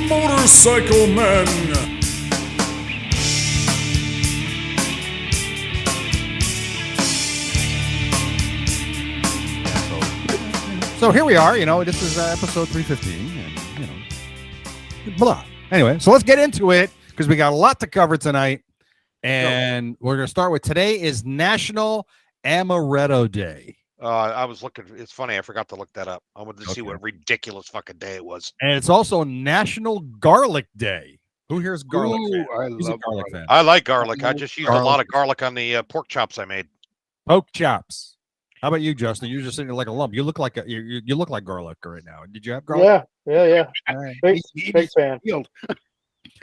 Motorcycle Men. So here we are, this is episode 315, and, blah. Anyway, so let's get into it, because we got a lot to cover tonight, and we're going to start with today is National Amaretto Day. I was looking. It's funny. I forgot to look that up. I wanted to see what ridiculous fucking day it was. And it's also National Garlic Day. Who here's garlic? Who's a garlic fan? I like garlic. I just used a lot of garlic on the pork chops I made. Pork chops. How about you, Justin? You're just sitting there like a lump. You look like you look like garlic right now. Did you have garlic? Yeah. Right. Big fan.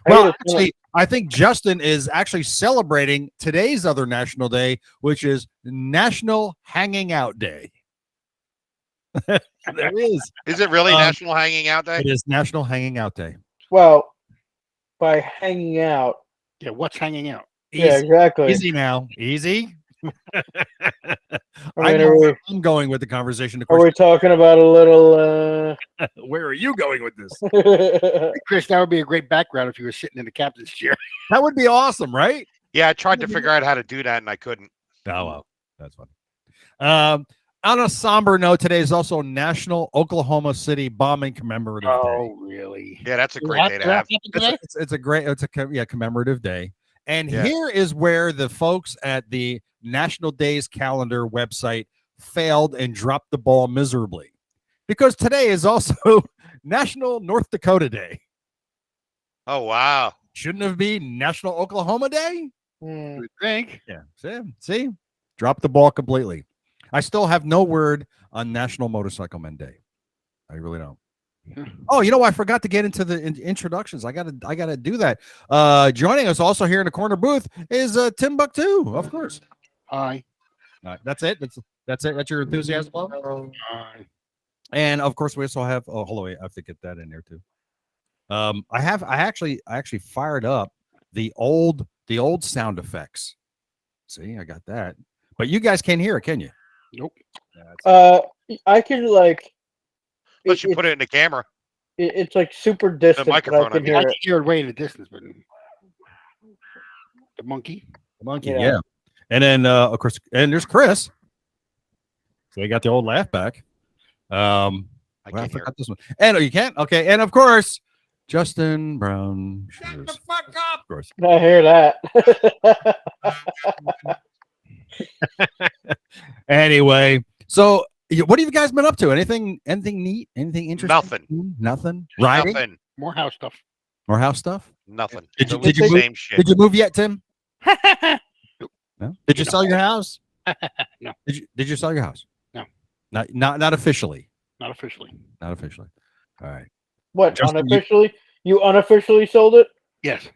Well, actually, I think Justin is actually celebrating today's other national day, which is National Hanging Out Day. There is. Is it really National Hanging Out Day? It is National Hanging Out Day. Well, by hanging out. Yeah, what's hanging out? Easy. Yeah, exactly. Easy now. Easy. I'm going with the conversation. Are we talking about a little... Where are you going with this? Chris, that would be a great background if you were sitting in the captain's chair. That would be awesome, right? Yeah, I tried to figure out how to do that, and I couldn't. Oh, well, that's funny. On a somber note, today is also National Oklahoma City Bombing Commemorative Day. Oh, really? Yeah, that's a great day to have. It's a commemorative day. And here is where the folks at the National Days Calendar website failed and dropped the ball miserably, because today is also National North Dakota Day. Oh, wow. Shouldn't it be National Oklahoma Day? You think? Yeah. See? Drop the ball completely. I still have no word on National Motorcycle Men Day. I really don't. Oh, I forgot to get into the introductions. I gotta do that. Joining us also here in the corner booth is Timbuktu, of course. Hi. That's it. That's it. That's your enthusiasm level. And of course, we also have. Oh, hold on. I have to get that in there too. I actually fired up the old sound effects. See, I got that. But you guys can't hear it, can you? Nope. I can like. Unless you put it in the camera. It's like super distant. The microphone. I can hear it way in the distance, but the monkey. Yeah. And then of course, and there's Chris. So you got the old laugh back. I forgot this one. And you can't. Okay. And of course, Justin Brown. Shut the fuck up. Of course. I hear that. Anyway, so what have you guys been up to? Anything neat? Anything interesting? Nothing. Riding? Nothing. More house stuff. More house stuff? Nothing. Did you move? Same shit. Did you move yet, Tim? No. Did you sell your house? No. Did you sell your house? No. Not officially. Not officially. Not officially. All right. What? Justin, unofficially? You unofficially sold it? Yes.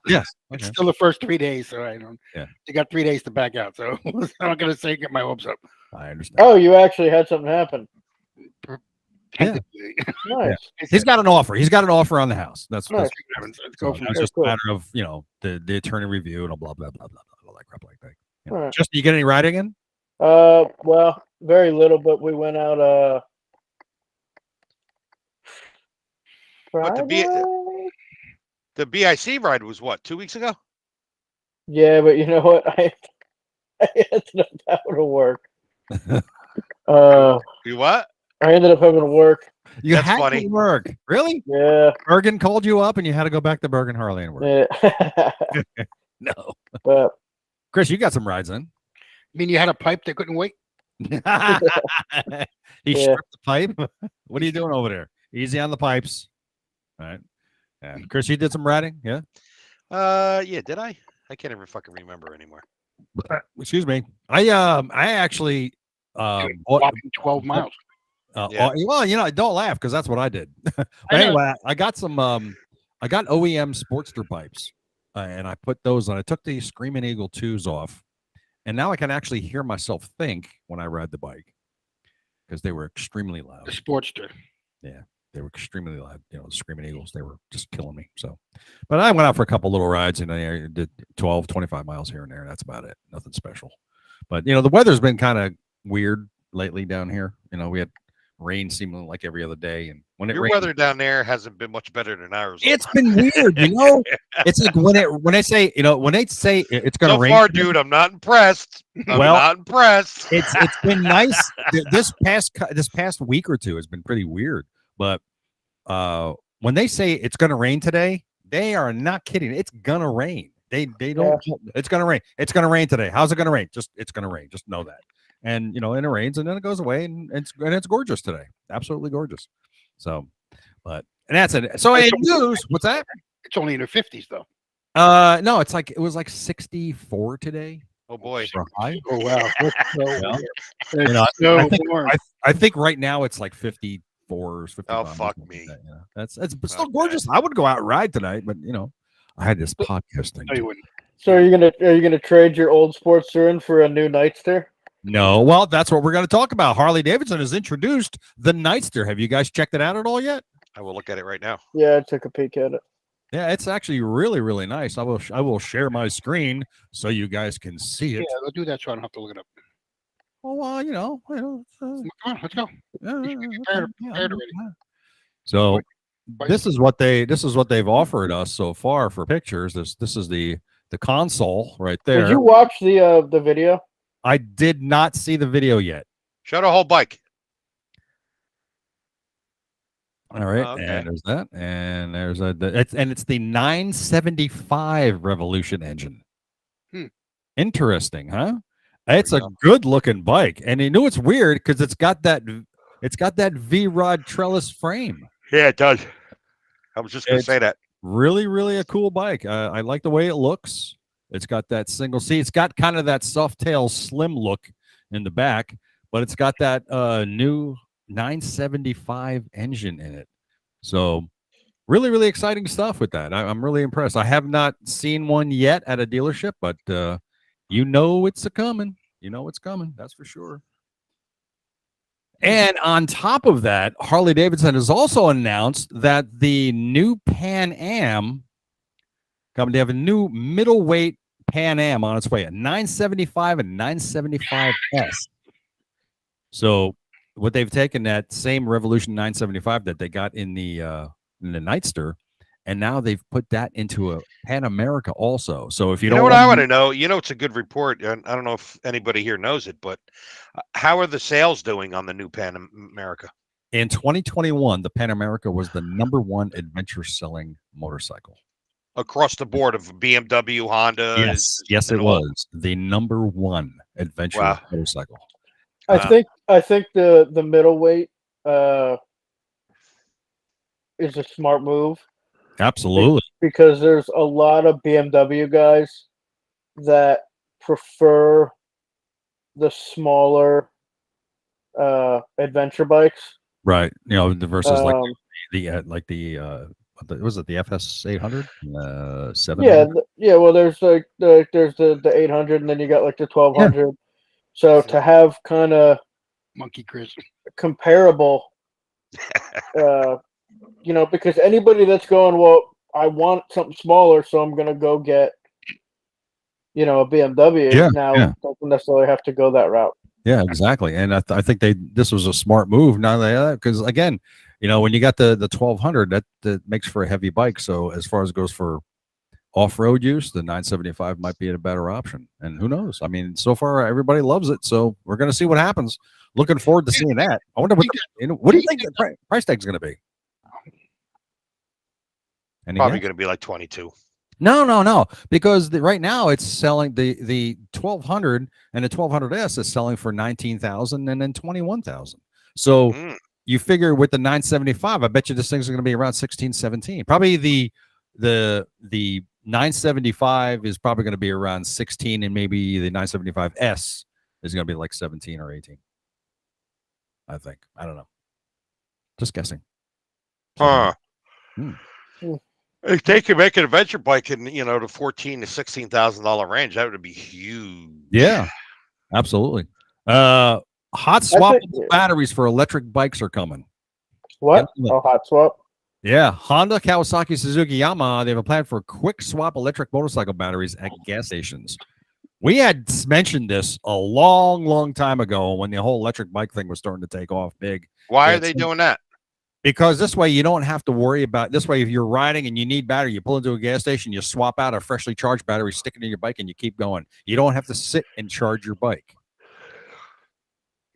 Yes. It's still the first 3 days, so I don't. Yeah. You got 3 days to back out, so I'm not gonna say get my hopes up. I understand. Oh, you actually had something happen. Yeah. Nice. Yeah. He's got an offer. He's got an offer on the house. That's nice. That's just a matter of the attorney review and blah blah blah blah all that crap like that. Right. Justin, you get any riding in? Well, very little, but we went out Friday? The BIC ride was what, 2 weeks ago? Yeah, but you know what? I ended up having to work. You what? I ended up having to work. That's funny. To work. Really? Yeah. Bergen called you up and you had to go back to Bergen Harley and work. Yeah. No. But, Chris, you got some rides in. You mean you had a pipe that couldn't wait? He stripped the pipe. What are you doing over there? Easy on the pipes. All right. Yeah. Chris, you did some riding? Yeah. Yeah, did I? I can't even fucking remember anymore. Excuse me. I actually walking 12 miles. Well, don't laugh because that's what I did. Anyway, I got some I got OEM Sportster pipes and I put those on. I took the Screaming Eagle 2s off, and now I can actually hear myself think when I ride the bike because they were extremely loud. The Sportster. Yeah. They were extremely loud, the Screaming Eagles. They were just killing me. So, but I went out for a couple little rides and I did 12, 25 miles here and there. That's about it. Nothing special. But, the weather's been kind of weird lately down here. We had rain seemingly like every other day. And when it Your rains. weather down there hasn't been much better than ours. It's been weird, you know. It's like when they say it's going to So rain. far, dude, I'm not impressed. I'm Well, not impressed. It's been nice. This past week or two has been pretty weird. But when they say it's going to rain today, they are not kidding. It's going to rain. They don't. It's going to rain. It's going to rain today. How's it going to rain? It's going to rain. Just know that. And and it rains and then it goes away and it's gorgeous today. Absolutely gorgeous. So, and that's it. So in news, what's that? It's only in the 50s though. No, it was like 64 today. Oh boy. For a high. Oh wow. That's so Yeah. weird. You know, So I think, warm. I think right now it's like 54, 55. Oh, fuck something me. Like that, It's still Okay. gorgeous. I would go out and ride tonight, but I had this podcast thing. No, you wouldn't. So are you gonna trade your old Sportster in for a new Nightster? No, well, that's what we're going to talk about. Harley Davidson has introduced the Nightster. Have you guys checked it out at all yet? I will look at it right now. Yeah, I took a peek at it. Yeah, it's actually really, really nice. I will share my screen so you guys can see Yeah, it. they'll do that so I don't have to look it up. Well, Come on, let's go. prepared already. So Why- this is what they've offered us so far for pictures. This is the console right there. Did you watch the video? I did not see the video yet. Show the whole bike. All right, Oh, okay. and there's that, and there's it's the 975 Revolution engine. Interesting, huh? It's a good looking bike, and you know it's weird because it's got that V-rod trellis frame. Yeah, it does. I was just going to It's- say that. Really, really a cool bike. I like the way it looks. It's got that single seat. It's got kind of that soft tail slim look in the back, but it's got that new 975 engine in it. So really, really exciting stuff with that. I'm really impressed. I have not seen one yet at a dealership, but it's a coming. It's coming. That's for sure. And on top of that, Harley Davidson has also announced that the new Pan Am coming. They have a new middleweight Pan Am on its way, a 975 and 975S. So what they've taken that same Revolution 975 that they got in the Nightster, and now they've put that into a Pan America also. So if you don't know what want I want to know, it's a good report, and I don't know if anybody here knows it, but how are the sales doing on the new Pan America? in 2021, the Pan America was the #1 adventure selling motorcycle. Across the board of BMW, Honda. Yes, it was the #1 adventure motorcycle. I think the middleweight is a smart move. Absolutely. Because there's a lot of BMW guys that prefer the smaller adventure bikes. Right. The versus Um, was it the FS 800? 7? Yeah. Well, there's there's the 800, and then you got like the 1200. So to have kind of Monkey Chris. comparable, because anybody that's going, well, I want something smaller, so I'm gonna go get, a BMW. Doesn't necessarily have to go that route. Yeah, exactly. And I think this was a smart move. Now because again, when you got the 1200, that makes for a heavy bike. So as far as it goes for off-road use, the 975 might be a better option. And who knows? I mean, so far everybody loves it. So we're going to see what happens. Looking forward to seeing that. I wonder what do you think the price tag is going to be? Probably going to be like 22. No, because right now it's selling the 1200 and the 1200S is selling for 19,000 and then 21,000. So you figure with the 975, I bet you this thing's going to be around 16, 17. Probably the 975 is probably going to be around 16, and maybe the 975S is going to be like 17 or 18. I think. I don't know. Just guessing. Huh. If they could make an adventure bike in, the $14,000 to $16,000 range, that would be huge. Yeah, absolutely. Hot swappable batteries for electric bikes are coming. What? Oh, hot swap. Yeah, Honda, Kawasaki, Suzuki, Yamaha, they have a plan for quick swap electric motorcycle batteries at gas stations. We had mentioned this a long, long time ago when the whole electric bike thing was starting to take off big. Why are they doing that? Because this way you don't have to worry about this way. If you're riding and you need battery, you pull into a gas station, you swap out a freshly charged battery, stick it in your bike, and you keep going. You don't have to sit and charge your bike.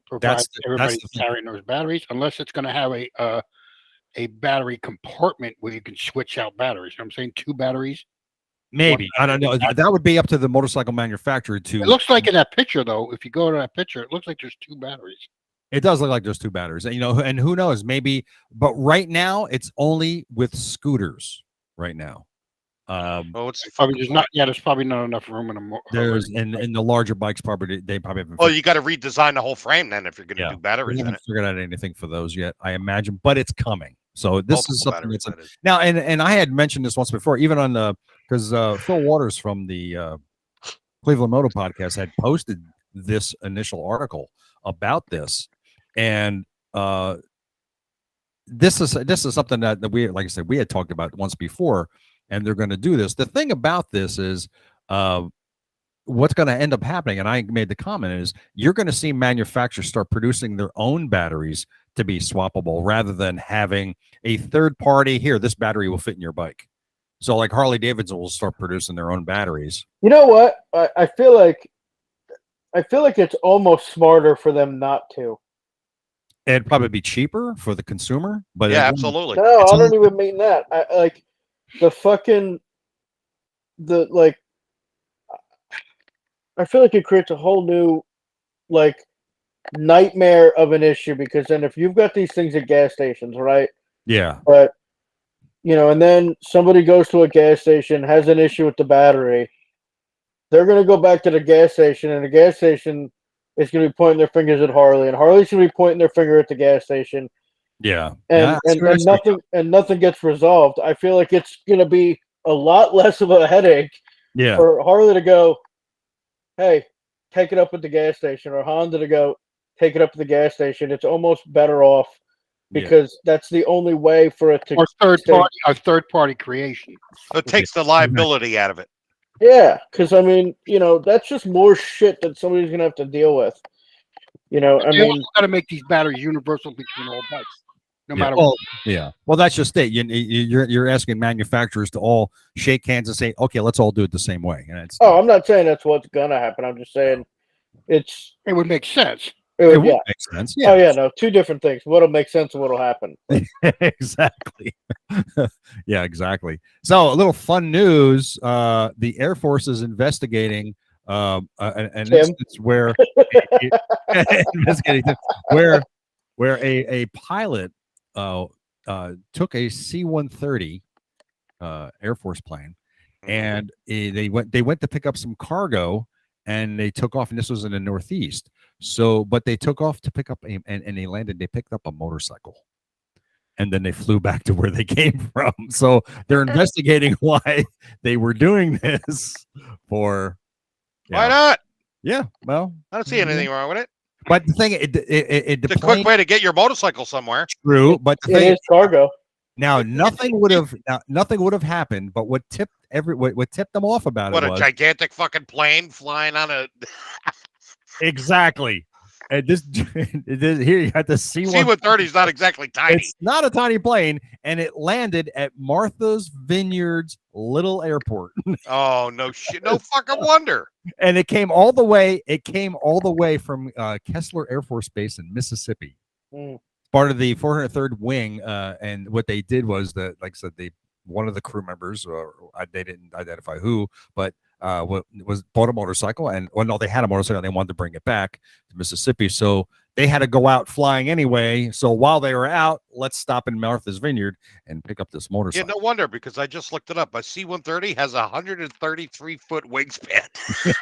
Provide That's everybody's the thing. carrying those batteries, unless it's going to have a battery compartment where you can switch out batteries. You know what I'm saying? 2 batteries. Maybe. I don't know. That would be up to the motorcycle manufacturer to. It looks like in that picture, though. If you go to that picture, it looks like there's 2 batteries. It does look like there's 2 batteries, and and who knows? Maybe, but right now it's only with scooters. Right now, Well, what's the Probably fucking there's point? not. Yeah, there's probably not enough room in a. there's in the larger bikes probably they probably haven't. Well, you got to redesign the whole frame then if you're going to Yeah. do We batteries in haven't it. figured out anything for those yet, I imagine, but it's coming. So this is Multiple something batteries, that's that is. now, and I had mentioned this once before, even on the because Phil Waters from the Cleveland Moto Podcast had posted this initial article about this, and this is something that we, like I said, we had talked about once before, and they're going to do this. The thing about this is what's going to end up happening, and I made the comment, is you're going to see manufacturers start producing their own batteries to be swappable rather than having a third party. Here, this battery will fit in your bike. So like Harley Davidson will start producing their own batteries. You know what? I feel like it's almost smarter for them not to. It'd probably be cheaper for the consumer, but Yeah, again, absolutely. No, It's I don't even mean that. I like the fucking the like. I feel like it creates a whole new like nightmare of an issue, because then if you've got these things at gas stations, right? yeah, But and then somebody goes to a gas station, has an issue with the battery. They're gonna go back to the gas station, and the gas station is gonna be pointing their fingers at Harley, and Harley's gonna be pointing their finger at the gas station, yeah, and yeah, nothing gets resolved. I feel like it's gonna be a lot less of a headache yeah. for Harley to go, hey, take it up at the gas station, or Honda to go, take it up at the gas station. It's almost better off because that's the only way for it to Or stay. third party creation. So it takes the liability out of it. Yeah, because I mean, that's just more shit that somebody's gonna have to deal with. I You mean, got to make these batteries universal between all bikes, no matter Well, what. yeah. Well, that's just it. You're asking manufacturers to all shake hands and say, okay, let's all do it the same way. And it's I'm not saying that's what's gonna happen. I'm just saying It would make sense. it it would, would yeah. make sense. Oh yeah, no, 2 different things. What'll make sense and what'll happen. Exactly. Yeah, exactly. So a little fun news. The Air Force is investigating an instance where investigating where a pilot took a C-130 Air Force plane, and they went to pick up some cargo, and they took off, and this was in the Northeast. So, but they took off to pick up and they landed. They picked up a motorcycle, and then they flew back to where they came from. So they're investigating why they were doing this. Why not? Yeah, well, I don't see anything wrong with it. but the thing, it It's a quick way to get your motorcycle somewhere. true. But the It thing is cargo. now, nothing would have happened. But what tipped them off about What, it a was gigantic fucking plane flying on a exactly. And this here you got the C-130. C-130 is not exactly tiny. It's not a tiny plane, and it landed at Martha's Vineyard's little airport. Oh, no shit. No fucking wonder. And it came all the way from Kessler Air Force Base in Mississippi. Mm. Part of the 403rd Wing, and what they did was that, like I said, one of the crew members, they didn't identify who, but bought a motorcycle, and no, they had a motorcycle, and they wanted to bring it back to Mississippi, so they had to go out flying anyway. So while they were out, let's stop in Martha's Vineyard and pick up this Yeah, motorcycle. no wonder, because I just looked it up. A C-130 has a 133-foot wingspan.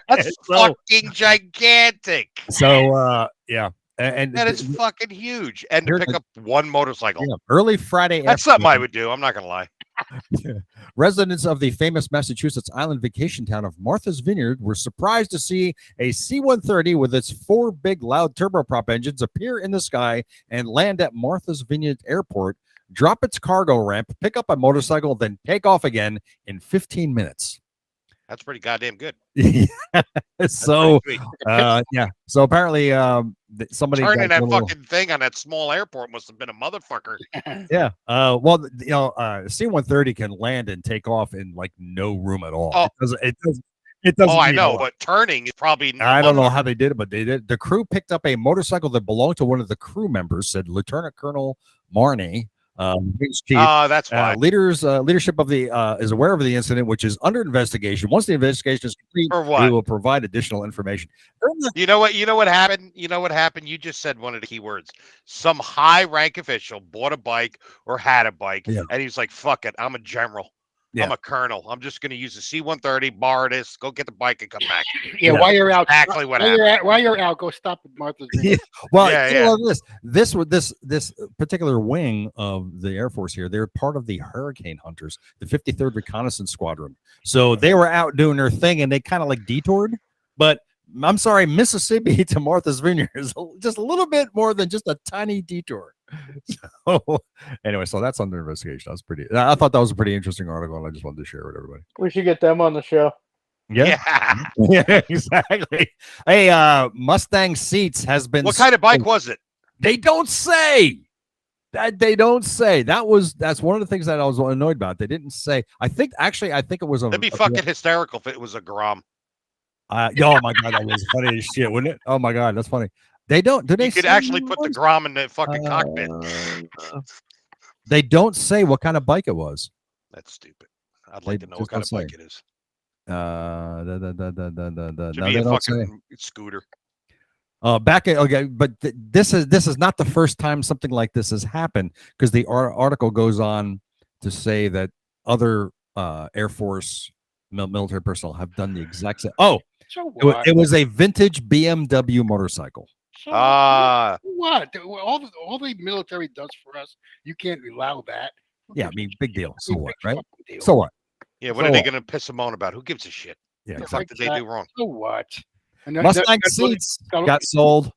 That's fucking gigantic. So yeah, and That is fucking huge. And to Here's pick up one motorcycle. yeah, early Friday That's something I would do. I'm not going to lie. Residents of the famous Massachusetts island vacation town of Martha's Vineyard were surprised to see a C-130 with its 4 big loud turboprop engines appear in the sky and land at Martha's Vineyard Airport, drop its cargo ramp, pick up a motorcycle, then take off again in 15 minutes. That's pretty goddamn good. So Pretty sweet. yeah, so apparently somebody Turning got that little- fucking thing on that small airport must have been a motherfucker. Yeah. Well, C-130 can land and take off in like no room at all. Oh. It doesn't. Oh, I need know, a lot. but turning is probably. I don't know how they did it, but they did. The crew picked up a motorcycle that belonged to one of the crew members, said Lieutenant Colonel Marney, Wings Chief. That's why. Leadership of the is aware of the incident, which is under investigation. Once the investigation is complete, For what? we will provide additional information. You know what happened? You know what happened? You just said one of the key words. Some high rank official bought a bike or had a bike, Yeah. and he's like, "Fuck it, I'm a general. Yeah. I'm a colonel. I'm just going to use the C-130, borrow this, go get the bike, and come back." Yeah, Yeah. while you're out, Exactly what while you're out, go stop at Martha's Vineyard. Well, Yeah, you know this particular wing of the Air Force here, they're part of the Hurricane Hunters, the 53rd Reconnaissance Squadron. So they were out doing their thing, and they kind of like detoured. But I'm sorry, Mississippi to Martha's Vineyard is just a little bit more than just a tiny detour. So anyway, so that's under investigation. That's pretty. I thought that was a pretty interesting article, and I just wanted to share it with everybody. We should get them on the show. Yeah, yeah, exactly. Hey, Mustang Seats has been. What kind of bike was it? They don't say. That they don't say. That's one of the things that I was annoyed about. They didn't say. I think it was a. That'd be fucking hysterical if it was a Grom. Oh my god, that was funny as shit, wouldn't it? Oh my god, that's funny. They don't. Do they? You could say actually what put it the was? Grom in the fucking cockpit. They don't say what kind of bike it was. That's stupid. I'd like They to know what just kind of don't bike say. it is. No, Should be they a don't say. fucking scooter. Okay, but this is not the first time something like this has happened, because the article goes on to say that other Air Force military personnel have done the exact same. Oh, So it was a vintage BMW motorcycle. So Ah. what? All the military does for us, you can't allow that. Yeah, I mean, big deal. So Big what, right? fucking deal. So what? Yeah, what So are they what? going to piss and moan about? Who gives a shit? Yeah, What the exactly. fuck did they do wrong? So what? And Mustang seats got sold.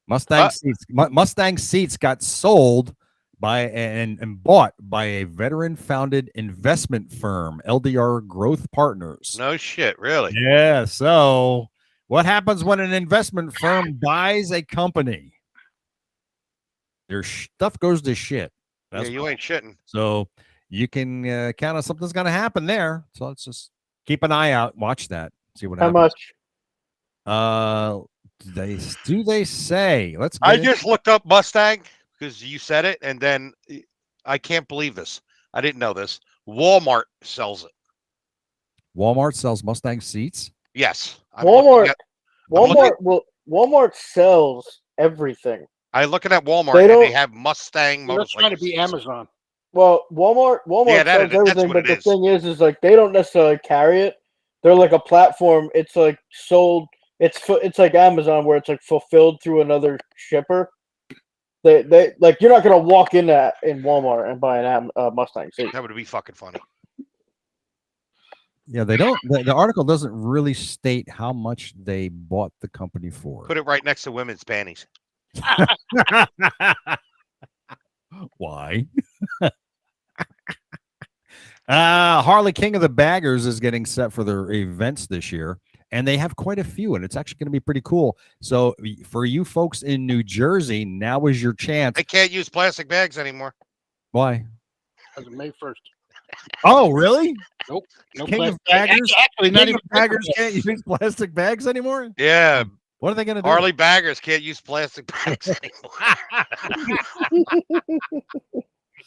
Mustang seats got sold by and bought by a veteran-founded investment firm, LDR Growth Partners. No shit, really. Yeah. So, what happens when an investment firm buys a company? Their stuff goes to shit. Yeah, you ain't shitting. So you can count on something's going to happen there. So let's just keep an eye out, watch that, see what How happens. much? They say? Let's. I get just looked up Mustang because you said it, and then I can't believe this. I didn't know this. Walmart sells it. Walmart sells Mustang seats. Yes. Walmart looking Walmart sells everything. I'm looking at Walmart, They and don't- they have Mustang They're motorcycles. trying to be Amazon. Well, Walmart Yeah, that sells is- that's everything, what but it the is. thing is like they don't necessarily carry it. They're like a platform. It's like sold. It's like Amazon, where it's like fulfilled through another shipper. They like, you're not gonna walk in Walmart and buy an Mustang seat. That would be fucking funny. Yeah, they don't. The article doesn't really state how much they bought the company for. Put it right next to women's panties. Why? Harley King of the Baggers is getting set for their events this year, and they have quite a few, and it's actually going to be pretty cool. So for you folks in New Jersey, now is your chance. I can't use plastic bags anymore. Why? As of May 1st. Oh, really? No King of plastic- Baggers? Actually, not King even of Baggers can't use plastic bags anymore? Yeah, What are they going to do? Harley baggers can't use plastic bags anymore.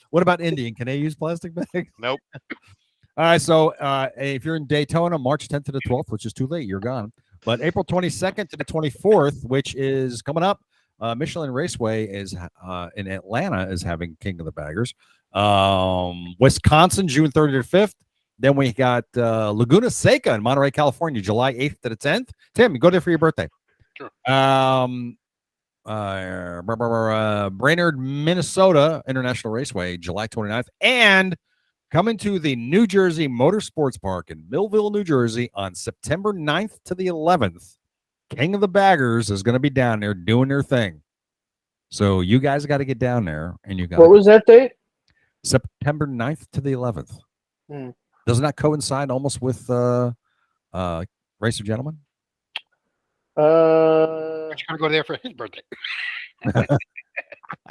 What about Indian? Can they use plastic bags? Nope. All right. So if you're in Daytona, March 10th to the 12th, which is too late, you're gone. But April 22nd to the 24th, which is coming up, Michelin Raceway is in Atlanta is having King of the Baggers. Wisconsin, June 30th to 5th. Then we got Laguna Seca in Monterey, California, July 8th to the 10th. Tim, you go there for your birthday. Sure. Brainerd, Minnesota International Raceway, July 29th. And coming to the New Jersey Motorsports Park in Millville, New Jersey on September 9th to the 11th. King of the Baggers is going to be down there doing their thing. So you guys got to get down there, and you got. What was that date? September 9th to the 11th. Hmm. Doesn't that coincide almost with Race of Gentlemen? It's gonna go there for his birthday.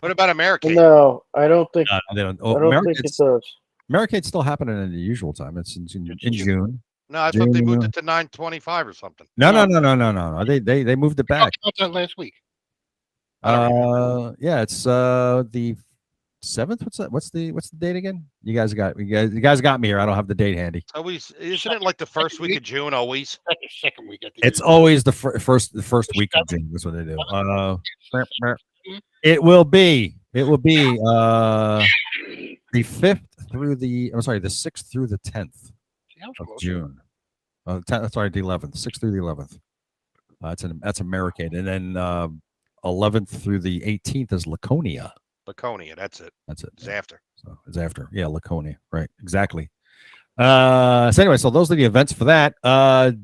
What about American? No, I don't think. They don't. I Oh, don't think it does. Americade's still happening in the usual time. It's in June. No, I thought they moved June. it to 9:25 or something. No. They moved it We back. talked about that last week. I don't remember. Yeah, it's the 7th. What's the date again? You guys got me here. I don't have the date handy. Always, isn't it like the first week of June? Always. Second week. I think It's always the first week of June. That's what they do. It will be the 5th through the 6th through the 10th of June. The 11th, 6th through the 11th. That's American, and then 11th through the 18th is Laconia. Laconia, that's it. It's after. So it's after. Yeah, Laconia. Right. Exactly. So anyway, so those are the events for that.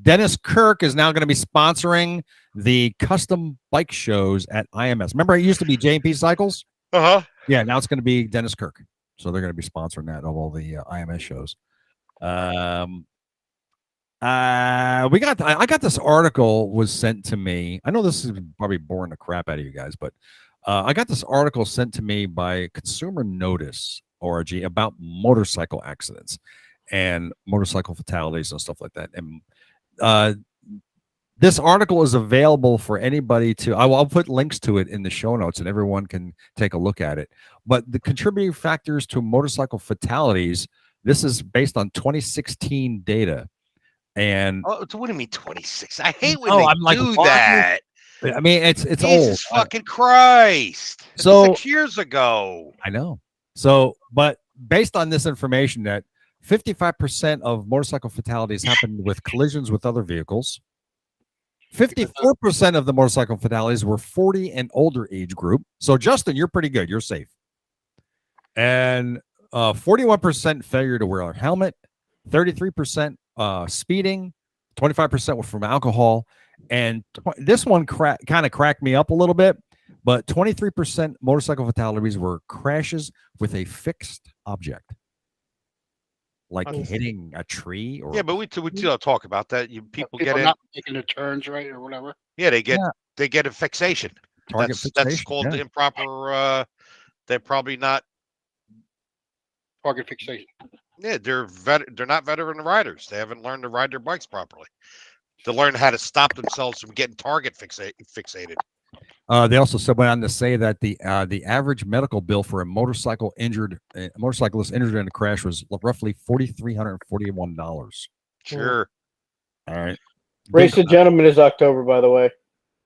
Dennis Kirk is now going to be sponsoring the custom bike shows at IMS. Remember, it used to be J&P Cycles. Yeah, now it's going to be Dennis Kirk. So they're going to be sponsoring that of all the IMS shows. I got this article was sent to me. I know this is probably boring the crap out of you guys, but I got this article sent to me by Consumer Notice org about motorcycle accidents and motorcycle fatalities and stuff like that. And this article is available for anybody to. I'll put links to it in the show notes, and everyone can take a look at it. But the contributing factors to motorcycle fatalities. This is based on 2016 data. And what do you mean 26? I hate when they do that. I mean, it's Jesus old. Fucking Christ! So 6 years ago. I know. So, but based on this information, that 55% of motorcycle fatalities happened with collisions with other vehicles. 54% of the motorcycle fatalities were 40 and older age group. So, Justin, you're pretty good. You're safe. And 41% failure to wear a helmet. 33% speeding. 25% were from alcohol. And this one kind of cracked me up a little bit. But 23% motorcycle fatalities were crashes with a fixed object, like hitting a tree. Or but we talk about that. People get not making the turns right or whatever. Yeah, they get a fixation. Fixation. That's called improper. They're probably not target fixation. Yeah, they're not veteran riders. They haven't learned to ride their bikes properly. To learn how to stop themselves from getting target fixated. They also went on to say that the average medical bill for a motorcyclist injured in a crash was roughly $4,341. Sure. All right. Race of Gentlemen is October, by the way.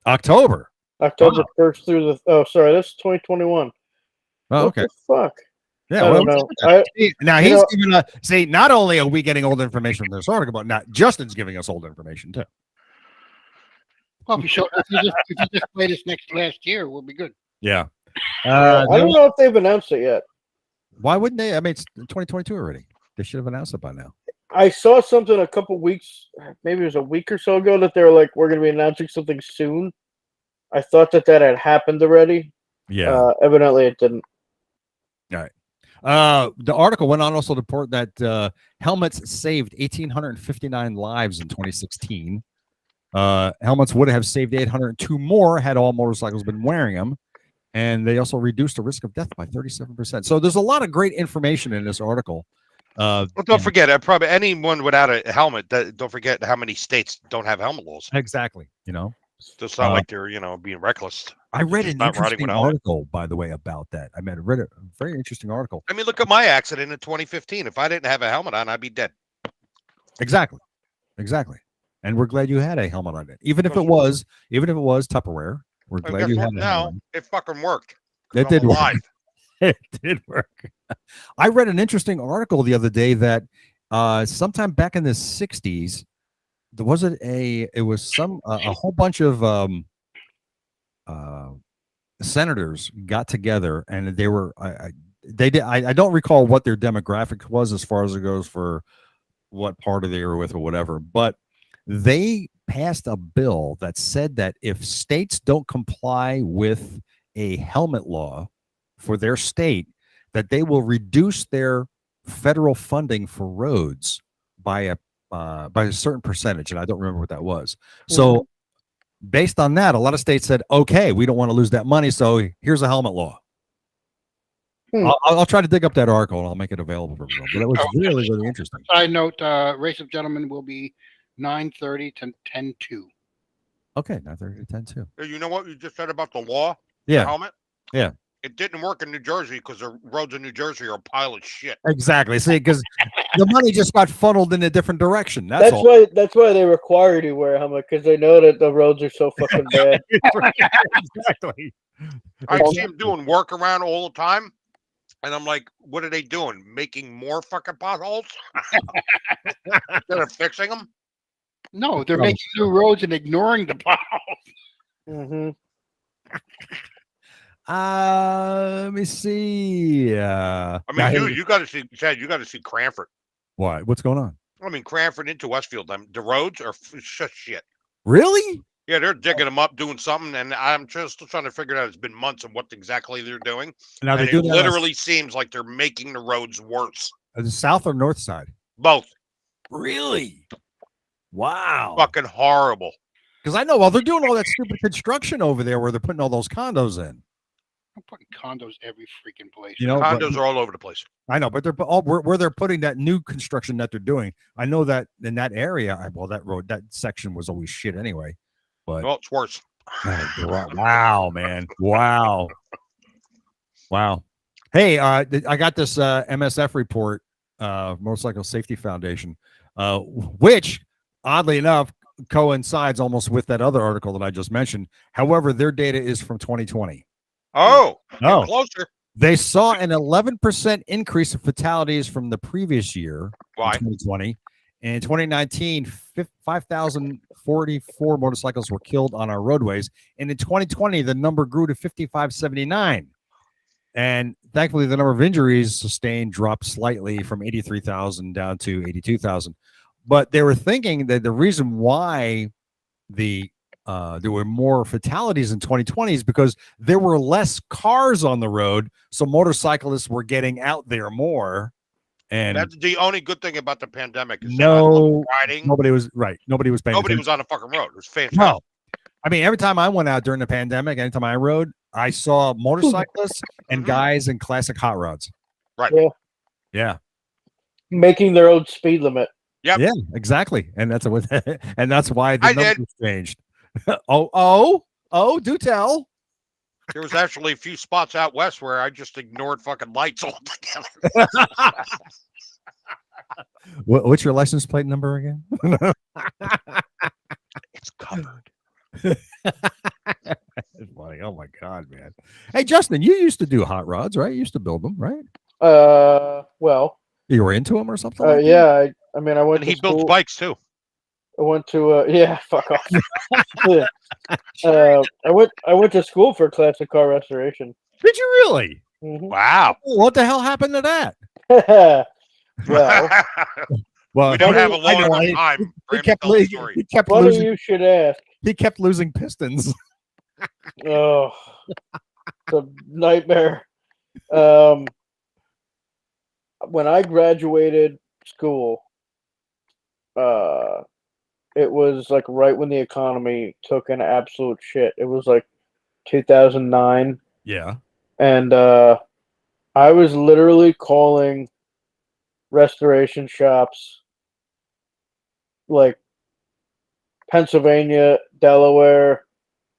October 1st through the. Oh, sorry, that's 2021. Oh, okay. What the fuck? Yeah, I don't know. Now he's giving us. See, not only are we getting old information from this article, but now Justin's giving us old information too. Well, if you just play this last year, we'll be good. Yeah. I don't know if they've announced it yet. Why wouldn't they? I mean, it's 2022 already. They should have announced it by now. I saw something a couple weeks, maybe it was a week or so ago, that they were like, "We're going to be announcing something soon." I thought that had happened already. Yeah. Evidently, it didn't. All right. The article went on also to report that helmets saved 1,859 lives in 2016. Helmets would have saved 802 more had all motorcycles been wearing them. And they also reduced the risk of death by 37%. So there's a lot of great information in this article. Well, don't forget, probably anyone without a helmet, don't forget how many states don't have helmet laws. Exactly. It's not like they're, being reckless. I read an interesting article, by the way, about that. I read a very interesting article. I mean, look at my accident in 2015. If I didn't have a helmet on, I'd be dead. Exactly. And we're glad you had a helmet on it. Even if it was Tupperware, we're glad you had it. No, it fucking worked. It did work. It did work. I read an interesting article the other day that sometime back in the 60s, there was a whole bunch of senators got together, and they were I don't recall what their demographic was as far as it goes for what party they were with or whatever, but they passed a bill that said that if states don't comply with a helmet law for their state, that they will reduce their federal funding for roads by a certain percentage, and I don't remember what that was. So based on that, a lot of states said, okay, we don't want to lose that money, so here's a helmet law. I'll try to dig up that article and I'll make it available for everyone. But it was really, really interesting. Side note, Race of Gentlemen will be 9:30 to 10:02. Okay, 9:30 to 10:02. You know what you just said about the law? Yeah. The helmet? Yeah. It didn't work in New Jersey because the roads in New Jersey are a pile of shit. Exactly. See, because the money just got funneled in a different direction. That's all. That's why they require you to wear a helmet, because they know that the roads are so fucking bad. Exactly. I see them doing work around all the time. And I'm like, what are they doing? Making more fucking potholes? Instead of fixing them? No, they're making new roads and ignoring the potholes. Mm-hmm. Let me see. I mean, dude, you got to see, Chad, you got to see Cranford. What? What's going on? I mean, Cranford into Westfield, the roads are just shit. Really? Yeah, they're digging them up, doing something, and I'm just still trying to figure it out. It's been months of what exactly they're doing. Now And they do it literally seems like they're making the roads worse. the south or north side. Both. Really? Wow. Fucking horrible. Because I know, well, they're doing all that stupid construction over there where they're putting all those condos in. I'm putting condos every freaking place. You know, Condos are all over the place. I know, but they're all where they're putting that new construction that they're doing. I know that in that area, well, that road, that section was always shit anyway. But Well, it's worse. wow, man, wow. Hey, I got this MSF report, Motorcycle Safety Foundation, which oddly enough coincides almost with that other article that I just mentioned. However, their data is from 2020. Oh, No. closer. They saw an 11% increase in fatalities from the previous year, Why? 2020. In 2019, 5,044 motorcycles were killed on our roadways. And in 2020, the number grew to 5,579. And thankfully, the number of injuries sustained dropped slightly from 83,000 down to 82,000. But they were thinking that the reason why there were more fatalities in 2020 is because there were less cars on the road, so motorcyclists were getting out there more. And That's the only good thing about the pandemic. Is riding. Nobody was right. Nobody was paying. Nobody attention. was on the fucking road. It was fantastic. No, I mean every time I went out during the pandemic, anytime I rode, I saw motorcyclists and guys in classic hot rods. Right. Yeah. Making their own speed limit. Yep. Yeah, exactly. And that's what and that's why the I did. numbers changed. Oh, do tell. There was actually a few spots out west where I just ignored fucking lights altogether. What's your license plate number again? It's covered. It's funny. Oh my god, man. Hey, Justin, you used to do hot rods, right? You used to build them, right? Well, you were into them or something? Like yeah. I mean, I went. And to he school. built bikes too. I went to yeah, fuck off. Yeah. I went to school for classic car restoration. Did you really? Mm-hmm. Wow. What the hell happened to that? Well, we don't have a long enough anyway, time for he him to kept, tell the he story. kept funny losing. you should ask. He kept losing pistons. Oh, it's a nightmare. When I graduated school, it was like right when the economy took an absolute shit. It was like 2009. Yeah. And I was literally calling restoration shops like Pennsylvania, Delaware,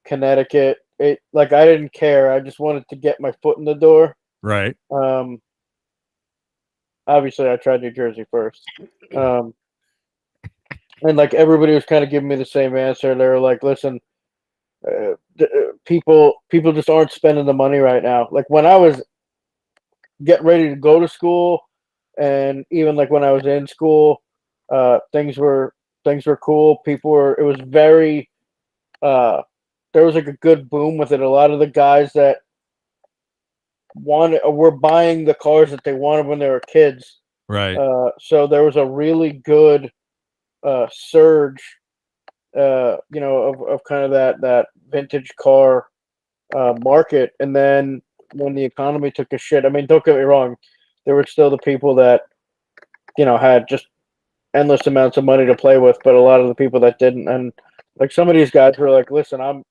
Connecticut. I didn't care. I just wanted to get my foot in the door. Right. Obviously I tried New Jersey first. And like everybody was kind of giving me the same answer. They were like, listen, people just aren't spending the money right now. Like when I was getting ready to go to school, and even like when I was in school, things were cool. It was very, there was like a good boom with it. A lot of the guys that were buying the cars that they wanted when they were kids. Right. So there was a really good surge, of kind of that vintage car market. And then when the economy took a shit, I mean, don't get me wrong, there were still the people that, had just endless amounts of money to play with, but a lot of the people that didn't. And Like some of these guys were like, listen, I'm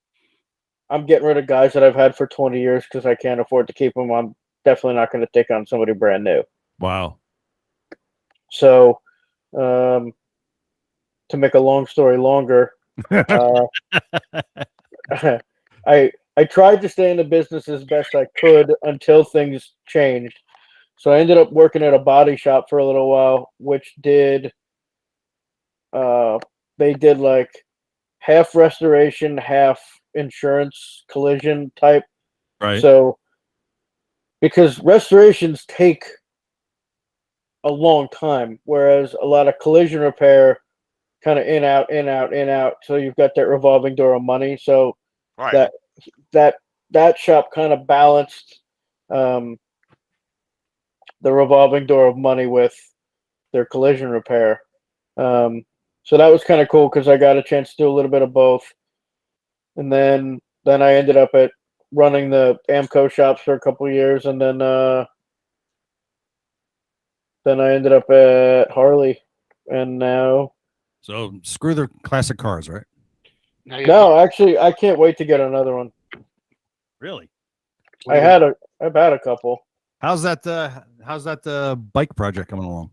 getting rid of guys that I've had for 20 years because I can't afford to keep them. I'm definitely not going to take on somebody brand new. Wow. So, to make a long story longer, I tried to stay in the business as best I could until things changed. So I ended up working at a body shop for a little while, which did they did like half restoration, half insurance collision type. Right. So because restorations take a long time, whereas a lot of collision repair kind of in out, in out, in out. So you've got that revolving door of money. So Right. that shop kind of balanced the revolving door of money with their collision repair. So that was kind of cool because I got a chance to do a little bit of both. And then I ended up at running the Amco shops for a couple of years, and then I ended up at Harley, and now So screw their classic cars, right? no, actually, I can't wait to get another one. Really? I've had a couple. How's that bike project coming along?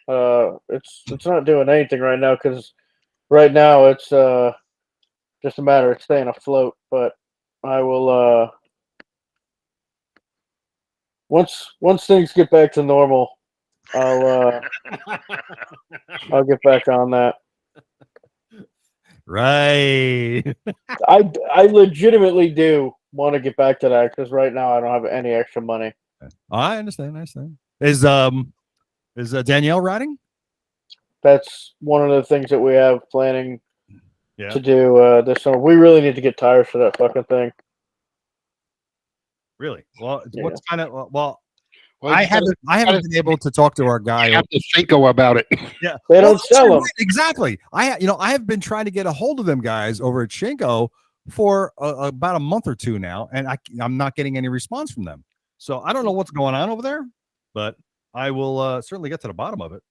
It's not doing anything right now because right now it's just a matter of staying afloat. But I will once things get back to normal, I'll get back on that. Right. I legitimately do want to get back to that because right now I don't have any extra money. I understand. Is Danielle riding? That's one of the things that we have planning Yeah. to do this summer. We really need to get tires for that fucking thing. Really? Well, Yeah. what's kind of well, Well, I you gotta- haven't been able to talk to our guy. you have to Seiko about it. Yeah, They don't that's sell true, them. right, exactly. I have been trying to get a hold of them guys over at Shinko for about a month or two now, and I'm not getting any response from them. So I don't know what's going on over there, but I will certainly get to the bottom of it.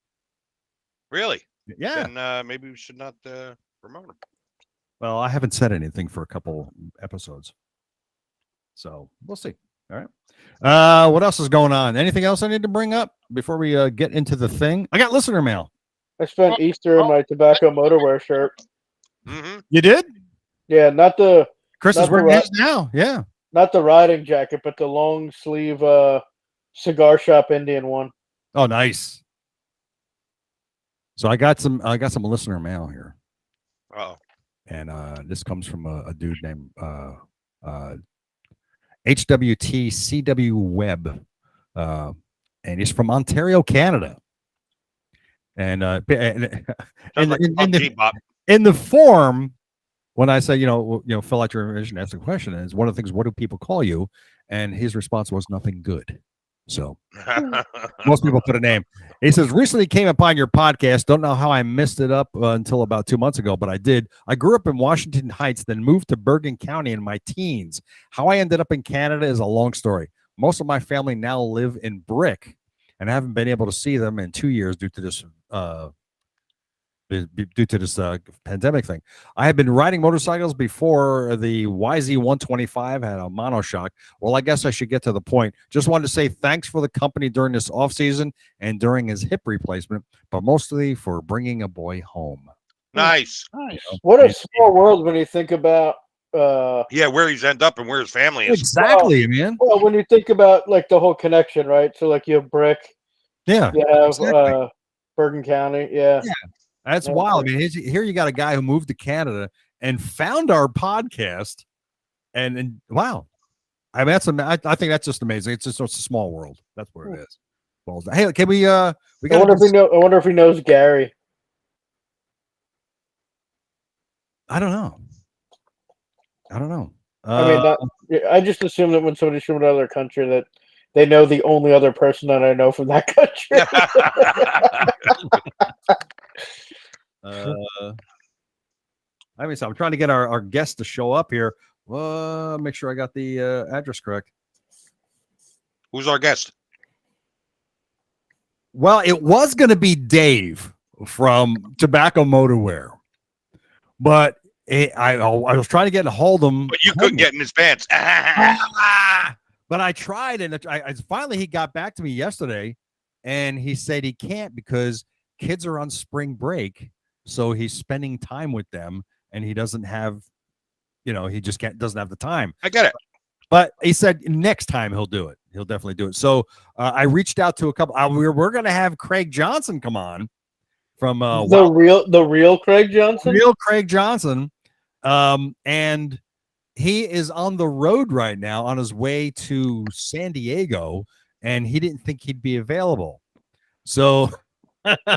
Really? Yeah. Then maybe we should not promote them. Well, I haven't said anything for a couple episodes, so we'll see. All right. What else is going on? Anything else I need to bring up before we get into the thing? I got listener mail. I spent Easter in my tobacco motorwear shirt. Mm-hmm. You did? Yeah, not the Chris is Not the wearing right- his now. Yeah. not the riding jacket, but the long sleeve cigar shop Indian one. Oh, nice. So I got some listener mail here, Oh. and this comes from a dude named HWTCW Webb, and he's from Ontario, Canada. And Sounds like PUBG bot. in the form, when I say fill out your information, ask a question, is one of the things, what do people call you? And his response was nothing good. So most people put a name. He says, recently came upon your podcast. Don't know how I missed it up until about 2 months ago, but I did. I grew up in Washington Heights, then moved to Bergen County in my teens. How I ended up in Canada is a long story. Most of my family now live in Brick, and I haven't been able to see them in 2 years due to this pandemic thing. I had been riding motorcycles before the YZ125 had a monoshock. Well, I guess I should get to the point. Just wanted to say thanks for the company during this off season and during his hip replacement, but mostly for bringing a boy home. Nice. Nice. What a small world when you think about Yeah, where he's end up and where his family is. Exactly, man. well, when you think about like the whole connection, right? So like you have Brick, Yeah, you have exactly. Bergen County, yeah. That's Yeah. wild. I mean, here you got a guy who moved to Canada and found our podcast, and wow, I mean, I think that's just amazing. It's a small world. That's what it is. Well, hey, can we? We I got. wonder if he knows Gary. I don't know. I mean, I just assume that when somebody's from another country, that they know the only other person that I know from that country. I mean, so I'm trying to get our guest to show up here. Make sure I got the address correct. Who's our guest? Well, it was going to be Dave from Tobacco Motorwear, but I was trying to get a hold of him. But you couldn't get in his pants. But I tried, and I finally he got back to me yesterday, and he said he can't because kids are on spring break, so he's spending time with them, and he doesn't have, he just doesn't have the time. I get it. But he said next time he'll do it. He'll definitely do it. So I reached out to a couple. We're going to have Craig Johnson come on from the real Craig Johnson. Real Craig Johnson, and he is on the road right now on his way to San Diego, and he didn't think he'd be available. So,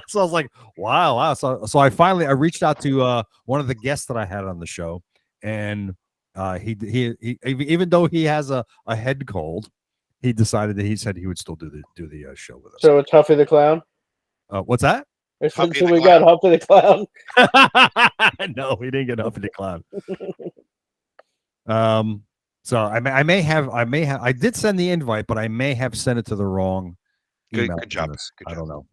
so I was like, wow. So I reached out to one of the guests that I had on the show, and he even though he has a head cold, he decided that he said he would still do the show with us. So it's Huffy the Clown. What's that? So we got Huffy the Clown. No, we didn't get Huffy the Clown. So I did send the invite, but I may have sent it to the wrong email. Good job. I don't know.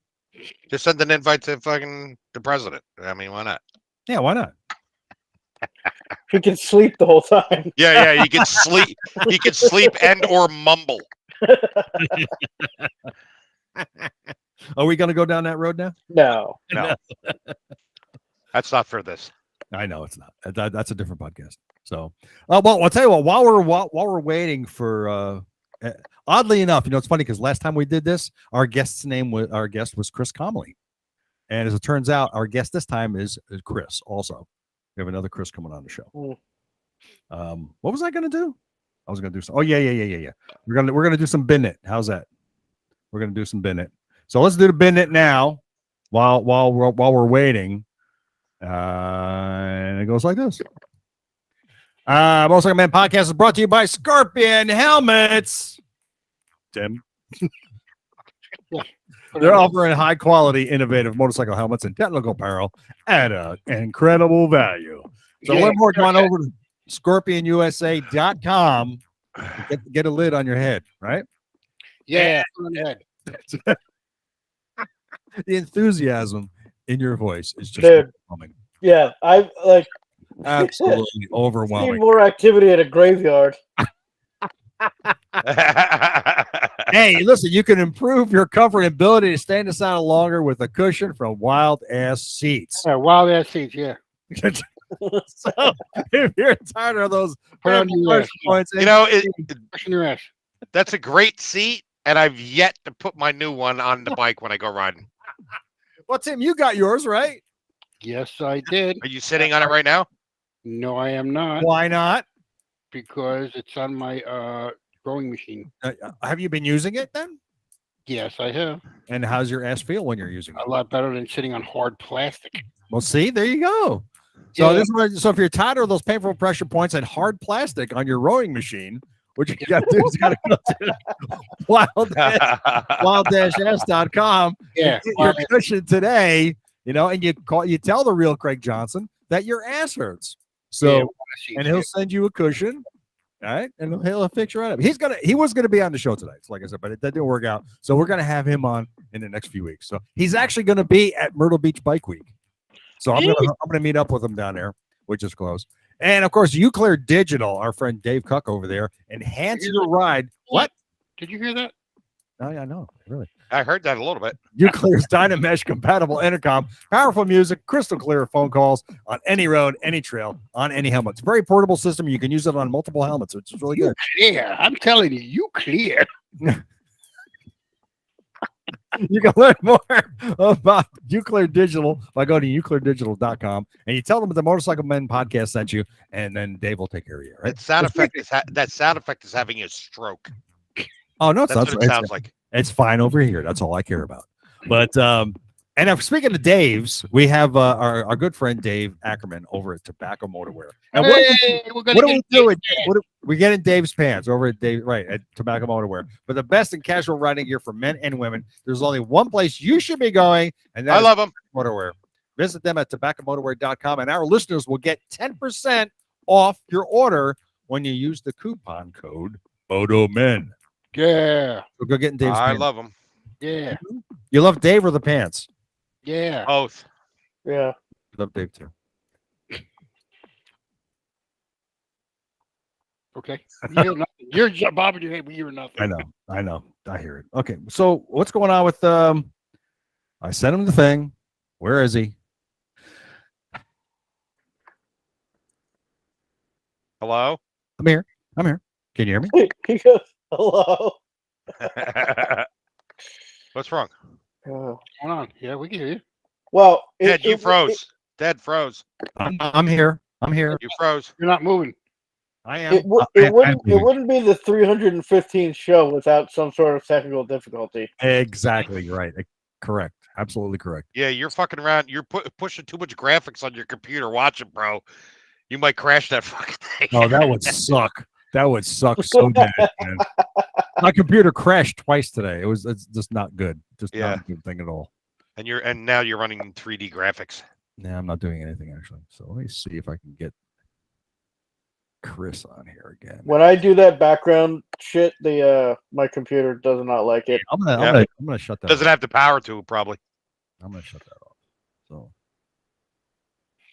Just send an invite to fucking the president. I mean, why not? Yeah, why not? He can sleep the whole time. Yeah, you can sleep. You can sleep and or mumble. Are we going to go down that road now? No. That's not for this. I know it's not. That's a different podcast. So, well, I'll tell you what. While we're waiting for, oddly enough, it's funny because last time we did this, our guest was Chris Comley, and as it turns out, our guest this time is Chris. Also, we have another Chris coming on the show. What was I going to do? I was going to do some. Oh yeah. We're gonna do some Bennett. How's that? We're gonna do some Bennett. So let's do the Bennett now, while we're waiting. And it goes like this. Motorcycle Men Podcast is brought to you by Scorpion Helmets. Tim. They're offering high quality, innovative motorcycle helmets and technical apparel at an incredible value. So learn more. Come on over to scorpionusa.com. Get a lid on your head, right? Yeah. The enthusiasm in your voice is just overwhelming. Yeah, I like absolutely need overwhelming. more activity at a graveyard. Hey, listen, you can improve your comfort and ability to stand the saddle longer with a cushion from Wild Ass Seats. Yeah, Wild Ass Seats, yeah. So if you're tired of those on your points, pushing your ass. That's a great seat, and I've yet to put my new one on the bike when I go riding. Well, Tim, you got yours, right? Yes, I did. Are you sitting on it right now? No, I am not. Why not? Because it's on my rowing machine. Have you been using it then? Yes, I have. And how's your ass feel when you're using it? A lot better than sitting on hard plastic. Well, see, there you go. So so if you're tired of those painful pressure points and hard plastic on your rowing machine, what you got to do is got to go to wild-s.com. Yeah, get your cushion today, and you tell the real Craig Johnson that your ass hurts. So, and he'll send you a cushion, all right, and he'll fix you right up. He was gonna be on the show today, like I said, but that didn't work out. So we're gonna have him on in the next few weeks. So he's actually gonna be at Myrtle Beach Bike Week. So I'm gonna meet up with him down there, which is close. And of course, Uclear Digital, our friend Dave Koch over there, enhance your ride. What? Did you hear that? Oh, yeah, I know. Really. I heard that a little bit. Uclear's Dynamesh compatible intercom, powerful music, crystal clear phone calls on any road, any trail, on any helmet. It's a very portable system. You can use it on multiple helmets, which is really good. Yeah, I'm telling you, Uclear. You can learn more about Uclear Digital by going to ucleardigital.com and you tell them the Motorcycle Men podcast sent you, and then Dave will take care of you. Right? That sound effect is having a stroke. Oh no, That's what it sounds like. It's fine over here. That's all I care about. But and if speaking of Dave's, we have our good friend Dave Ackerman over at Tobacco Motorwear. And what do we do? We get in Dave's pants over at Dave, right, at Tobacco Motorwear. For the best in casual riding gear for men and women, there's only one place you should be going, and that's love them. Motorwear. Visit them at tobaccomotorwear.com, and our listeners will get 10% off your order when you use the coupon code MOTOMEN. Yeah. So go get in Dave's pants. I love them. Yeah. You love Dave or the pants? Yeah. Both. Yeah. Love Dave too. Okay. You hear nothing. You're bobbing your head, but you're nothing. I know. I hear it. Okay. So what's going on with I sent him the thing. Where is he? Hello? I'm here. Can you hear me? He goes, hello. What's wrong? What's going on? Yeah, we can hear you. Well, Dad, you froze. Dad froze. I'm here. You froze. You're not moving. I am. It wouldn't be the 315th show without some sort of technical difficulty. Exactly right. Correct. Absolutely correct. Yeah, you're fucking around. You're pushing too much graphics on your computer. Watch it, bro. You might crash that fucking thing. Oh, that would suck. That would suck so bad, man. My computer crashed twice today. It's just not good. Just not a good thing at all. And now you're running 3D graphics. Yeah, I'm not doing anything actually. So let me see if I can get Chris on here again. When I do that background shit, my computer does not like it. I'm gonna shut that. Doesn't off. have the power to probably. I'm gonna shut that off. So.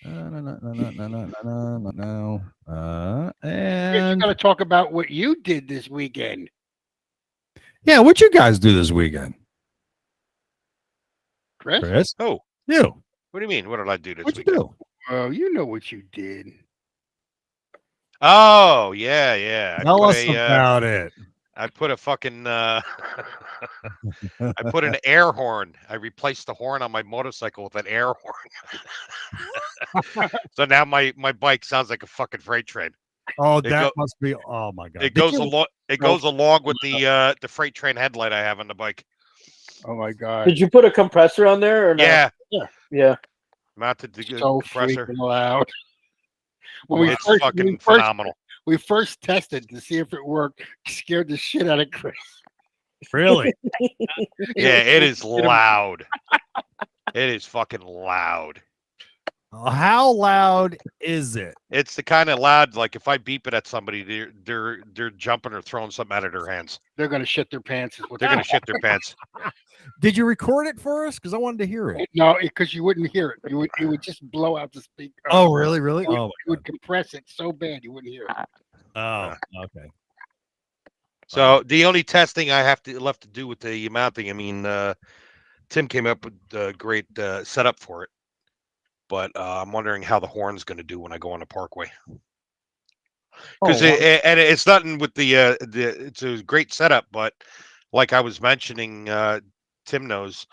No. Yeah, you got to talk about what you did this weekend. Yeah, what you guys do this weekend? Chris? Oh, you. what do you mean? What did I do this What'd you weekend? do? Well, you know what you did. Oh, yeah. Tell us about it. I put a fucking I put an air horn. I replaced the horn on my motorcycle with an air horn. So now my bike sounds like a fucking freight train. Oh, that must be. Oh my god! It goes along. It goes along with the freight train headlight I have on the bike. Oh my god! Did you put a compressor on there or no? Yeah. Mounted the So compressor. freaking loud. It's fucking phenomenal. We first tested to see if it worked. Scared the shit out of Chris. Really? Yeah, it is loud. It is fucking loud. How loud is it? It's the kind of loud, like if I beep it at somebody, they're jumping or throwing something out of their hands. They're gonna shit their pants. Is what They're gonna shit their pants. Did you record it for us? Because I wanted to hear it. No, because you wouldn't hear it. You would just blow out the speaker. Oh, really? It would compress it so bad you wouldn't hear it. Oh, okay. So the only testing I have left to do with the mounting, I mean, Tim came up with a great setup for it, but I'm wondering how the horn's going to do when I go on the parkway. Because it's nothing with the it's a great setup, but like I was mentioning, Tim knows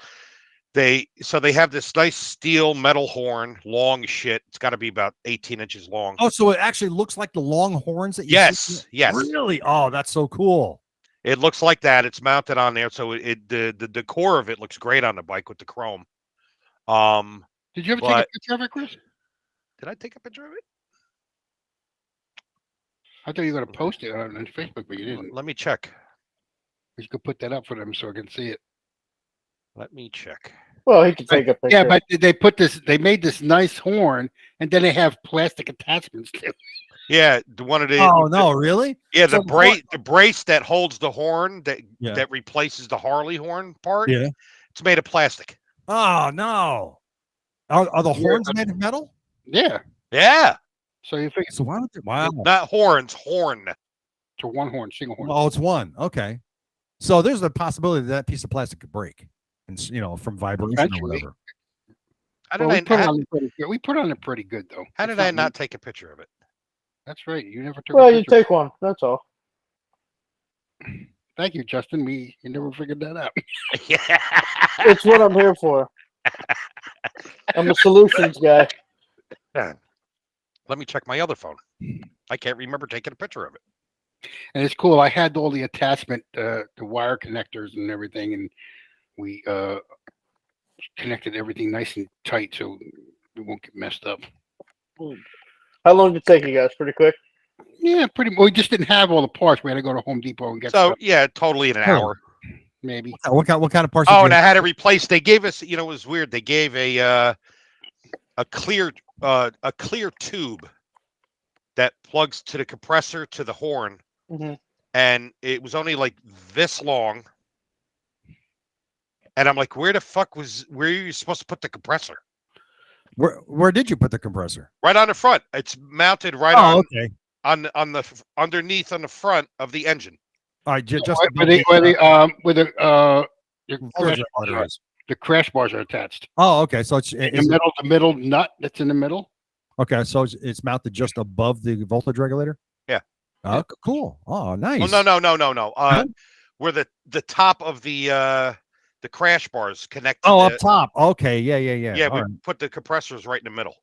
they have this nice steel metal horn, long shit. It's got to be about 18 inches long. Oh, so it actually looks like the long horns that you see? Yes. Really? Oh, that's so cool. It looks like that. It's mounted on there, so the decor of it looks great on the bike with the chrome. Did you ever take a picture of it, Chris? Did I take a picture of it? I thought you were going to post it on Facebook, but you didn't. Let me check. You could put that up for them so I can see it. Let me check. Well, he can take a picture. Yeah, but they made this nice horn, and then they have plastic attachments to it. Yeah, one of the. Oh no, really? Yeah, So the brace that holds the horn that Yeah. replaces the Harley horn part. Yeah. It's made of plastic. Oh no. Are the horns made of metal? Yeah. Yeah. So you figure So why would they, wow. Not horns, horn. to one horn, single horn. Oh, it's one. Okay. So there's a possibility that piece of plastic could break, and from vibration or Eventually. whatever. How did Well, I? we put on it pretty good though. How It's did I me. not take a picture of it? That's right. You never took. Well, a you picture. take one. That's all. Thank you, Justin. You never figured that out. Yeah. It's what I'm here for. I'm a solutions guy. Let me check my other phone. I can't remember taking a picture of it. And it's cool. I had all the attachment, the wire connectors and everything, and we connected everything nice and tight so it won't get messed up. How long did it take you guys? Pretty quick. Yeah, pretty. We just didn't have all the parts. We had to go to Home Depot and get So stuff. yeah, totally in an hour. Maybe. What kind of parts? Oh, did and you I had to replace. They gave us. It was weird. They gave a clear tube that plugs to the compressor to the horn, Mhm. and it was only like this long. And I'm like, where are you supposed to put the compressor? Where did you put the compressor? Right on the front. It's mounted right Oh, on. okay. underneath on the front of the engine. All right, just where the crash bars are attached. Oh, okay. So it's In the middle nut that's in the middle. okay. So it's mounted just above the voltage regulator. Yeah. Oh, cool. Oh, nice. Oh no. Where the top of the crash bars connect. Oh, up top. Okay. Yeah. Yeah, All we right. put the compressors right in the middle.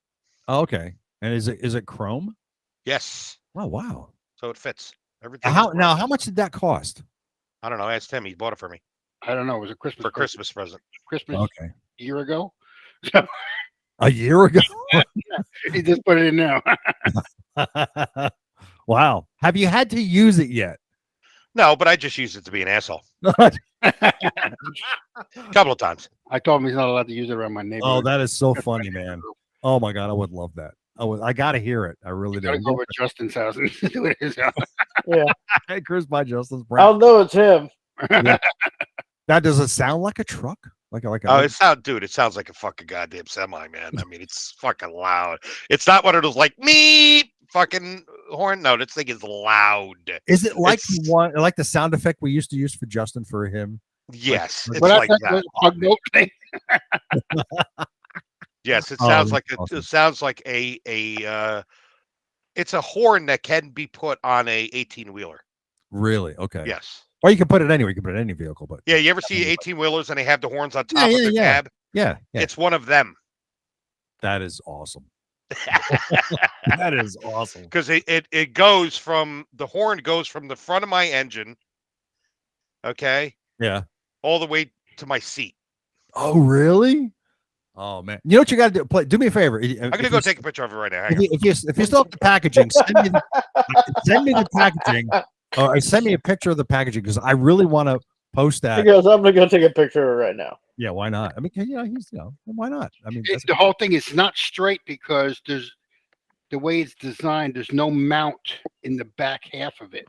Oh, okay. And is it chrome? Yes. Oh, wow. So it fits everything. How much did that cost? I don't know. Ask Tim. He bought it for me I don't know. It was a Christmas for present. Christmas present. Christmas Okay. a year ago. A year ago. He just put it in now. Wow. Have you had to use it yet? No, but I just used it to be an asshole. A couple of times. I told him he's not allowed to use it around my neighborhood. Oh, that is so funny, man. Oh my God, I would love that. I gotta hear it. I really Gotta do. go over to Justin's house and do it at his house. Yeah. Hey, Chris, by Justin's I'll brand. know it's him. Now, does it sound like a truck? Like a Oh, it sounds like a fucking goddamn semi, man. I mean, it's fucking loud. It's not one of those like me fucking horn. No, this thing is loud. Is it like It's- the one, like the sound effect we used to use for Justin for him? Yes, it's But like that's that. a plug note thing. Yes, it Oh, sounds that's like awesome. it sounds like it's a horn that can be put on a 18-wheeler. Really? Okay. Yes. Or you can put it anywhere. You can put it in any vehicle, but Yeah, you ever see 18-wheelers and they have the horns on Yeah, top of yeah, the yeah. cab? yeah. It's one of them. That is awesome. That is awesome. Because it goes from the horn goes from the front of my engine, okay, Yeah. all the way to my seat. Oh, really? Oh man. You know what you got to do? Do me a favor. I'm gonna go take a picture of it right now. Hang on. If you still have the packaging, send me the packaging, or send me a picture of the packaging because I really want to post He that. goes, I'm gonna go take a picture of it right now. Yeah, why not? I mean, why not? I mean, The whole thing is not straight because there's the way it's designed. There's no mount in the back half of it,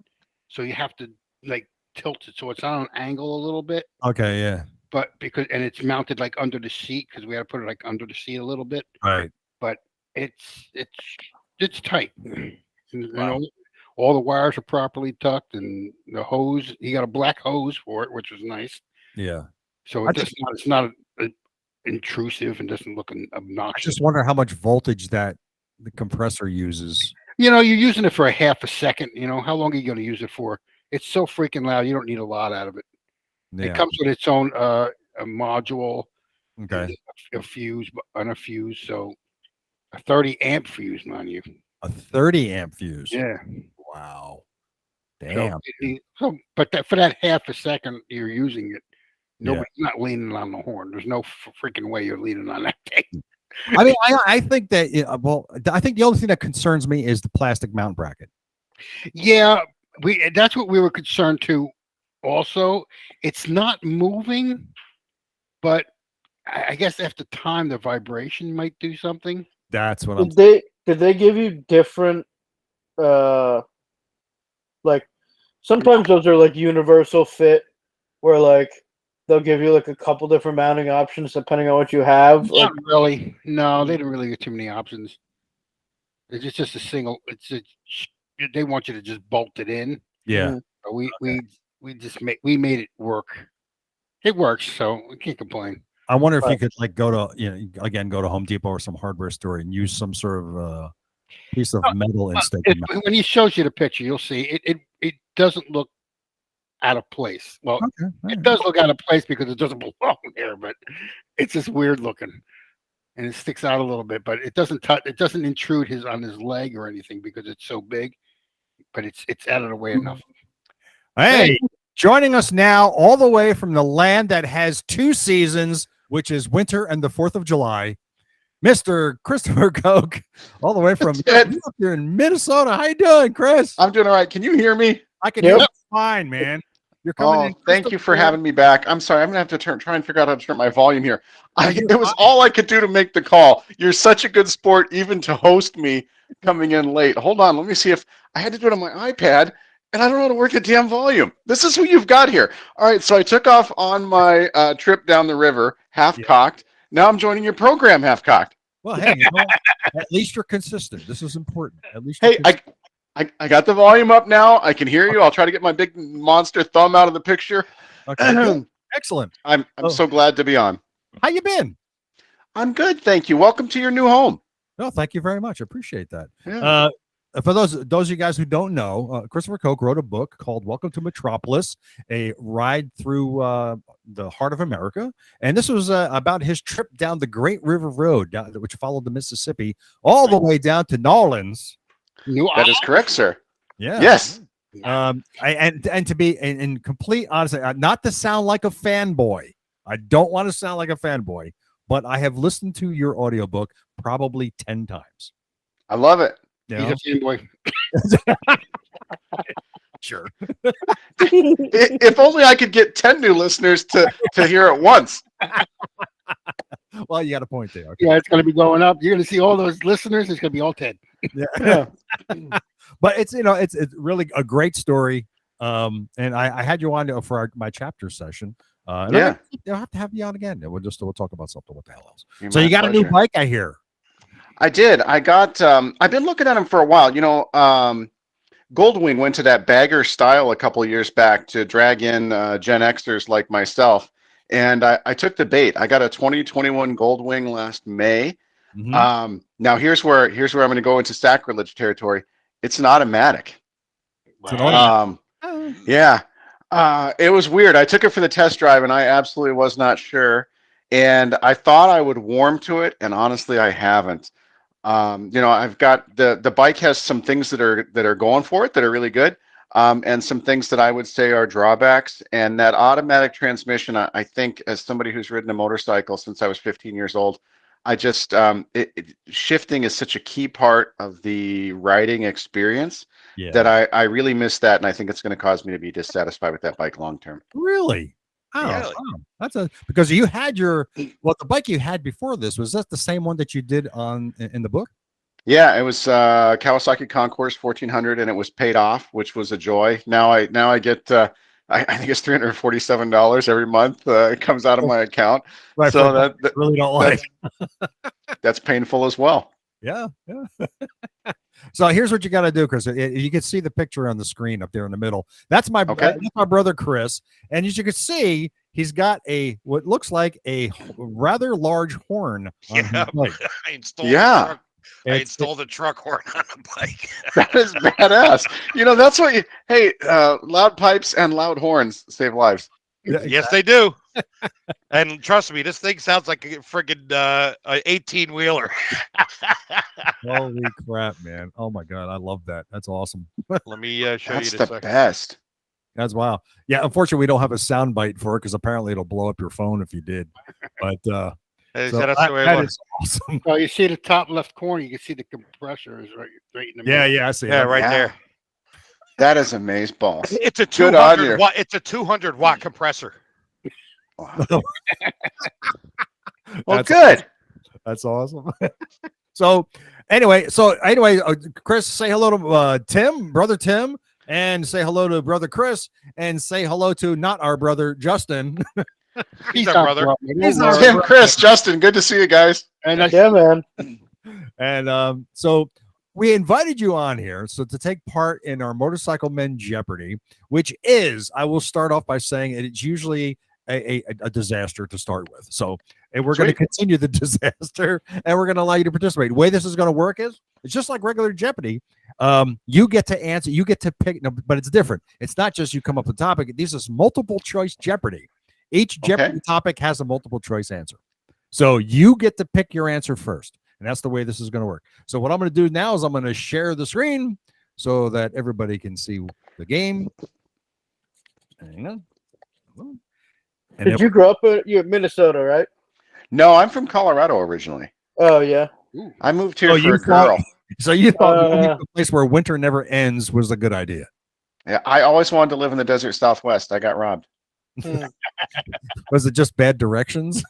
so you have to like tilt it so it's on an angle a little bit. okay, yeah, But it's mounted like under the seat because we had to put it like under the seat a little bit. right. But it's tight. And, Wow. all the wires are properly tucked, and the hose. You got a black hose for it, which is nice. Yeah. So I it's not intrusive and doesn't look I obnoxious. just wonder how much voltage that the compressor uses. You're using it for a half a second. How long are you going to use it for? It's so freaking loud. You don't need a lot out of it. Yeah. It comes with its own a module, Okay. a fuse, and a fuse. So a 30 amp fuse, mind you. A 30 amp fuse. Yeah. Wow. So, Damn. but for that half a second you're using it, nobody's not leaning on the horn. There's no freaking way you're leaning on that thing. I mean, I think that I think the only thing that concerns me is the plastic mount bracket. Yeah, that's what we were concerned to. Also, it's not moving, but I guess after time the vibration might do something. That's what I'm. Did they give you different like sometimes those are like universal fit where like they'll give you like a couple different mounting options depending on what you have. Like, Not really. No, they didn't really get too many options. It's just a single. They want you to just bolt it in. Yeah. But we made it work. It works, so we can't complain. I wonder if you Right. could like go to Home Depot or some hardware store and use some sort of piece of metal instead. When he shows you the picture, you'll see it doesn't look out of place. Well, Okay. all it right. does look out of place because it doesn't belong there, but it's just weird looking, and it sticks out a little bit. But it doesn't touch. It doesn't intrude on his leg or anything because it's so big. But it's out of the way enough. Hey, joining us now all the way from the land that has two seasons, which is winter and the 4th of July, Mr. Christopher Koch, all the way from you're in Minnesota. How you doing, Chris? I'm doing all right. Can you hear me? I can Yep. hear you fine, man. You're coming Oh, in. thank you for crystal having me back. I'm sorry. I'm gonna have to try and figure out how to turn my volume here. you're It was all I could do to make the call. You're such a good sport, even to host me coming in late. Hold on. Let me see if I had to do it on my iPad, and I don't know how to work the damn volume. This is who you've got here. All right. So I took off on my trip down the river, half cocked. Now I'm joining your program, half cocked. Well, hey, you know, at least you're consistent. This is important. At least. Hey, you're I got the volume up now. I can hear you. I'll try to get my big monster thumb out of the picture. Okay, good. Excellent. I'm Oh. so glad to be on. How you been? I'm good, thank you. Welcome to your new home. No, thank you very much. I appreciate that. Yeah. For those of you guys who don't know, Christopher Koch wrote a book called "Welcome to Metropolis: A Ride Through the Heart of America," and this was about his trip down the Great River Road, which followed the Mississippi all the way down to New Orleans. That is correct, sir. Yeah. Yes. And to be in complete honesty, not to sound like a fanboy. I don't want to sound like a fanboy, but I have listened to your audiobook probably 10 times. I love it. You He's know? a fanboy. Sure. If only I could get 10 new listeners to hear it once. Well, you got a point there. Okay. Yeah, it's going to be going up. You're going to see all those listeners. It's going to be all 10. Yeah. But it's it's really a great story. And I had you on for my chapter session. And Yeah. I'll have to have you on again. We'll talk about something. What the hell else? You're So my you got a new pleasure. bike, I hear. I did. I got. I've been looking at them for a while. Goldwing went to that bagger style a couple of years back to drag in Gen Xers like myself, and I took the bait. I got a 2021 Goldwing last May. Mhm. Now here's where I'm going to go into sacrilege territory. It's an automatic. It's an automatic. Yeah. It was weird. I took it for the test drive, and I absolutely was not sure. And I thought I would warm to it, and honestly, I haven't. I've got the bike has some things that are going for it that are really good, and some things that I would say are drawbacks. And that automatic transmission, I think, as somebody who's ridden a motorcycle since I was 15 years old, I just shifting is such a key part of the riding experience Yeah. that I really miss that, and I think it's going to cause me to be dissatisfied with that bike long term. Really? Oh, Yeah. wow. That's because you had the bike you had before this, was that the same one that you did in the book? Yeah, it was Kawasaki Concourse 1400, and it was paid off, which was a joy. Now I get I think it's $347 every month. It comes out of my account, Right. so for a bike that you really don't like. that's painful as well. Yeah. So here's what you got to do, Chris. You can see the picture on the screen up there in the middle. That's my brother Chris, and as you can see, he's got what looks like a rather large horn on his bike. I installed I installed the truck horn on the bike. That is badass. That's what hey, loud pipes and loud horns save lives. Yeah, Yes, they do. And trust me, this thing sounds like a friggin' 18-wheeler. Holy crap, man. Oh my God. I love that. That's awesome. Let me show That's you the this second. best. That's wow. Yeah. Unfortunately, we don't have a sound bite for it because apparently it'll blow up your phone if you did. But That's so the way it that looks. is awesome. Oh, you see the top left corner. You can see the compressor is right in the middle. Yeah, I see. Yeah, it. right Yeah. there. That is amazeballs. It's a Good on 200 you. watt. It's a 200 watt compressor. Wow. Well, That's good. That's awesome. So anyway, Chris, say hello to Tim, brother Tim, and say hello to brother Chris, and say hello to not our brother Justin. He's our brother. He's our Tim, Chris, Justin, good to see you guys. And Yeah, man. And so we invited you on here to take part in our Motorcycle Men Jeopardy, which is, I will start off by saying it's usually a disaster to start with. So, and we're going to continue the disaster, and we're going to allow you to participate. The way this is going to work is it's just like regular Jeopardy. You get to answer, you get to pick, but it's different. It's not just you come up with a topic. This is multiple choice Jeopardy. Each Jeopardy topic has a multiple choice answer. So you get to pick your answer first. And that's the way this is going to work. So what I'm going to do now is I'm going to share the screen so that everybody can see the game. Hang on. And Did you grow up in Minnesota, right? No, I'm from Colorado originally. Oh, yeah. I moved here for a girl. So you thought moving to a place where winter never ends was a good idea. Yeah, I always wanted to live in the desert Southwest. I got robbed. Was it just bad directions?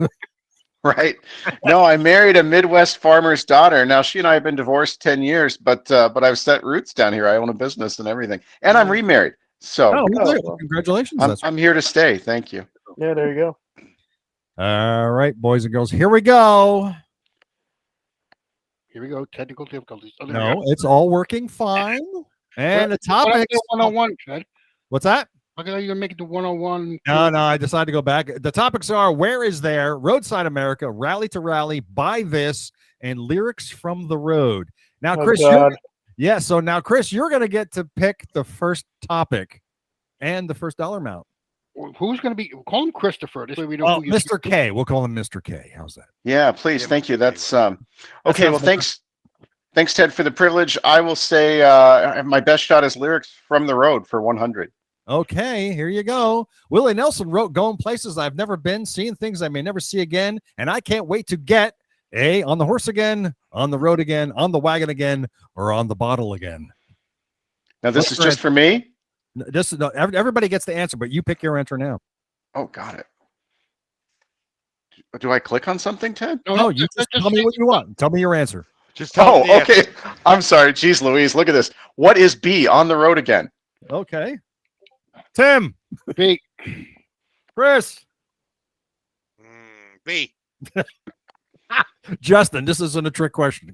Right. No, I married a Midwest farmer's daughter. Now she and I have been divorced 10 years, but I've set roots down here. I own a business and everything, and I'm remarried. So Congratulations. I'm here to stay. Thank you. Yeah, there you go. All right, boys and girls, here we go. Here we go. Technical difficulties. Oh, No, it's all working fine. And the Why not topic. do 101, Ted? What's that? How come you're gonna make it to 101? No, I decided to go back. The topics are Where Is There, Roadside America, Rally to Rally, Buy This, and Lyrics from the Road. Now, Oh, Chris, God. so now, Chris, you're going to get to pick the first topic and the first dollar amount. Who's gonna be? Call him Christopher. This way we know Oh, who you. Mr. K. We'll call him Mr. K. How's that? Yeah, please. Yeah, Thank you. That's That okay. sounds Well, like- thanks, Ted, for the privilege. I will say my best shot is Lyrics from the Road for 100. Okay, here you go. Willie Nelson wrote, Going places I've never been, seeing things I may never see again, and I can't wait to get A, on the horse again, on the road again, on the wagon again, or on the bottle again. Now, this What's is your just for me. This is everybody gets the answer, but you pick your answer now. Oh, got it. Do I click on something, Ted? No, you just tell me what you want. Tell me your answer. Just tell Oh, me the answer. okay. I'm sorry. Jeez Louise, look at this. What is B, on the road again? Okay. Tim, B. Chris, B. Justin, this isn't a trick question.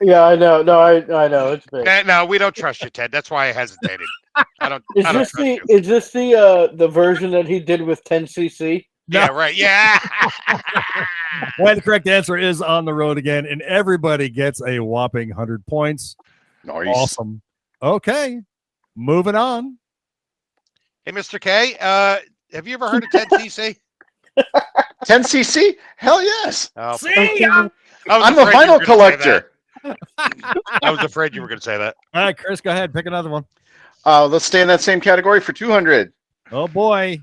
Yeah, I know. No, I know. It's big. No, we don't trust you, Ted. That's why I hesitated. I don't. Is I don't this trust you. the version that he did with 10cc? Yeah, right. Yeah. And the correct answer is on the road again, and everybody gets a whopping 100 points. Nice. Awesome. Okay, moving on. Hey, Mr. K, have you ever heard of 10cc? 10cc? Hell yes. Oh, See? I was I'm a afraid you vinyl were gonna say collector. that. I was afraid you were going to say that. All right, Chris, go ahead. Pick another one. Let's stay in that same category for 200. Oh, boy.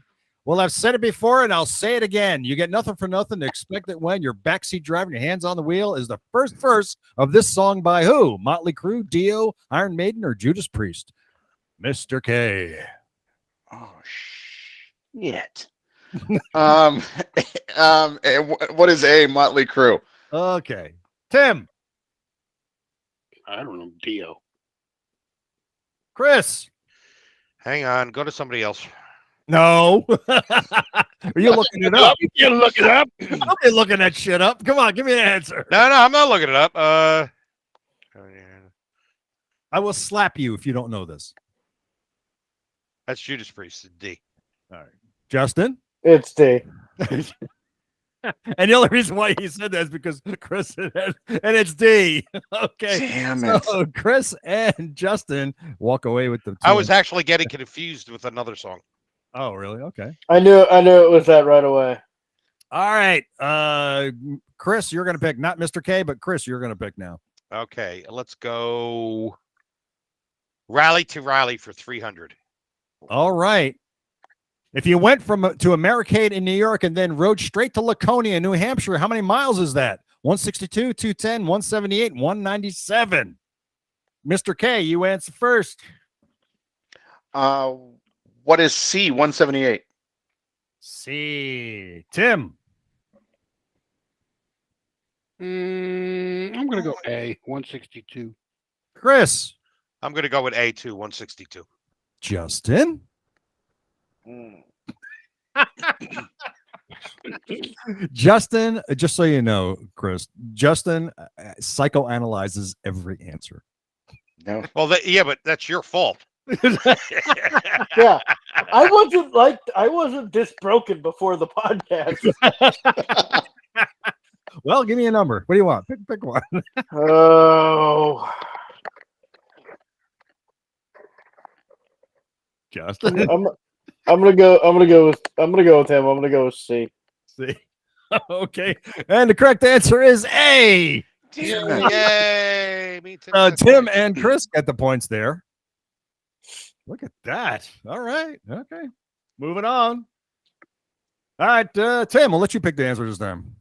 Well, I've said it before, and I'll say it again. You get nothing for nothing to expect that when you're backseat driving, your hands on the wheel is the first verse of this song by who? Motley Crue, Dio, Iron Maiden, or Judas Priest? Mr. K. Oh, shit. What is A, Motley Crue? Okay. Tim, I don't know. Dio. Chris. Hang on. Go to somebody else. No. Are you looking it up? You look it up. I'll be looking that shit up. Come on, give me an answer. No, I'm not looking it up. I will slap you if you don't know this. That's Judas Priest. D. All right. Justin? It's D. And the only reason why he said that is because Chris said it, and it's D. Okay. Damn it. So Chris and Justin walk away with the. I was actually getting confused with another song. Oh, really? Okay. I knew it was that right away. All right. Chris, you're going to pick not Mr. K, but Chris, you're going to pick now. Okay, let's go. Rally to Rally for 300. All right. If you went to Americade in New York and then rode straight to Laconia, New Hampshire, how many miles is that? 162, 210, 178, 197. Mr. K, you answer first. What is C, 178? C. Tim. I'm gonna go A. 162. Chris. I'm going to go with A2, 162. Justin. Justin, just so you know, Chris, Justin psychoanalyzes every answer. No. Well, yeah, but that's your fault. Yeah, I wasn't this broken before the podcast. Well, give me a number. What do you want? Pick one. Oh, Justin. I'm gonna go with him. I'm gonna go with C. See. Okay. And the correct answer is A. Yay! Me too. Tim and Chris get the points there. Look at that. All right. Okay. Moving on. All right, Tim, we'll let you pick the answer this time.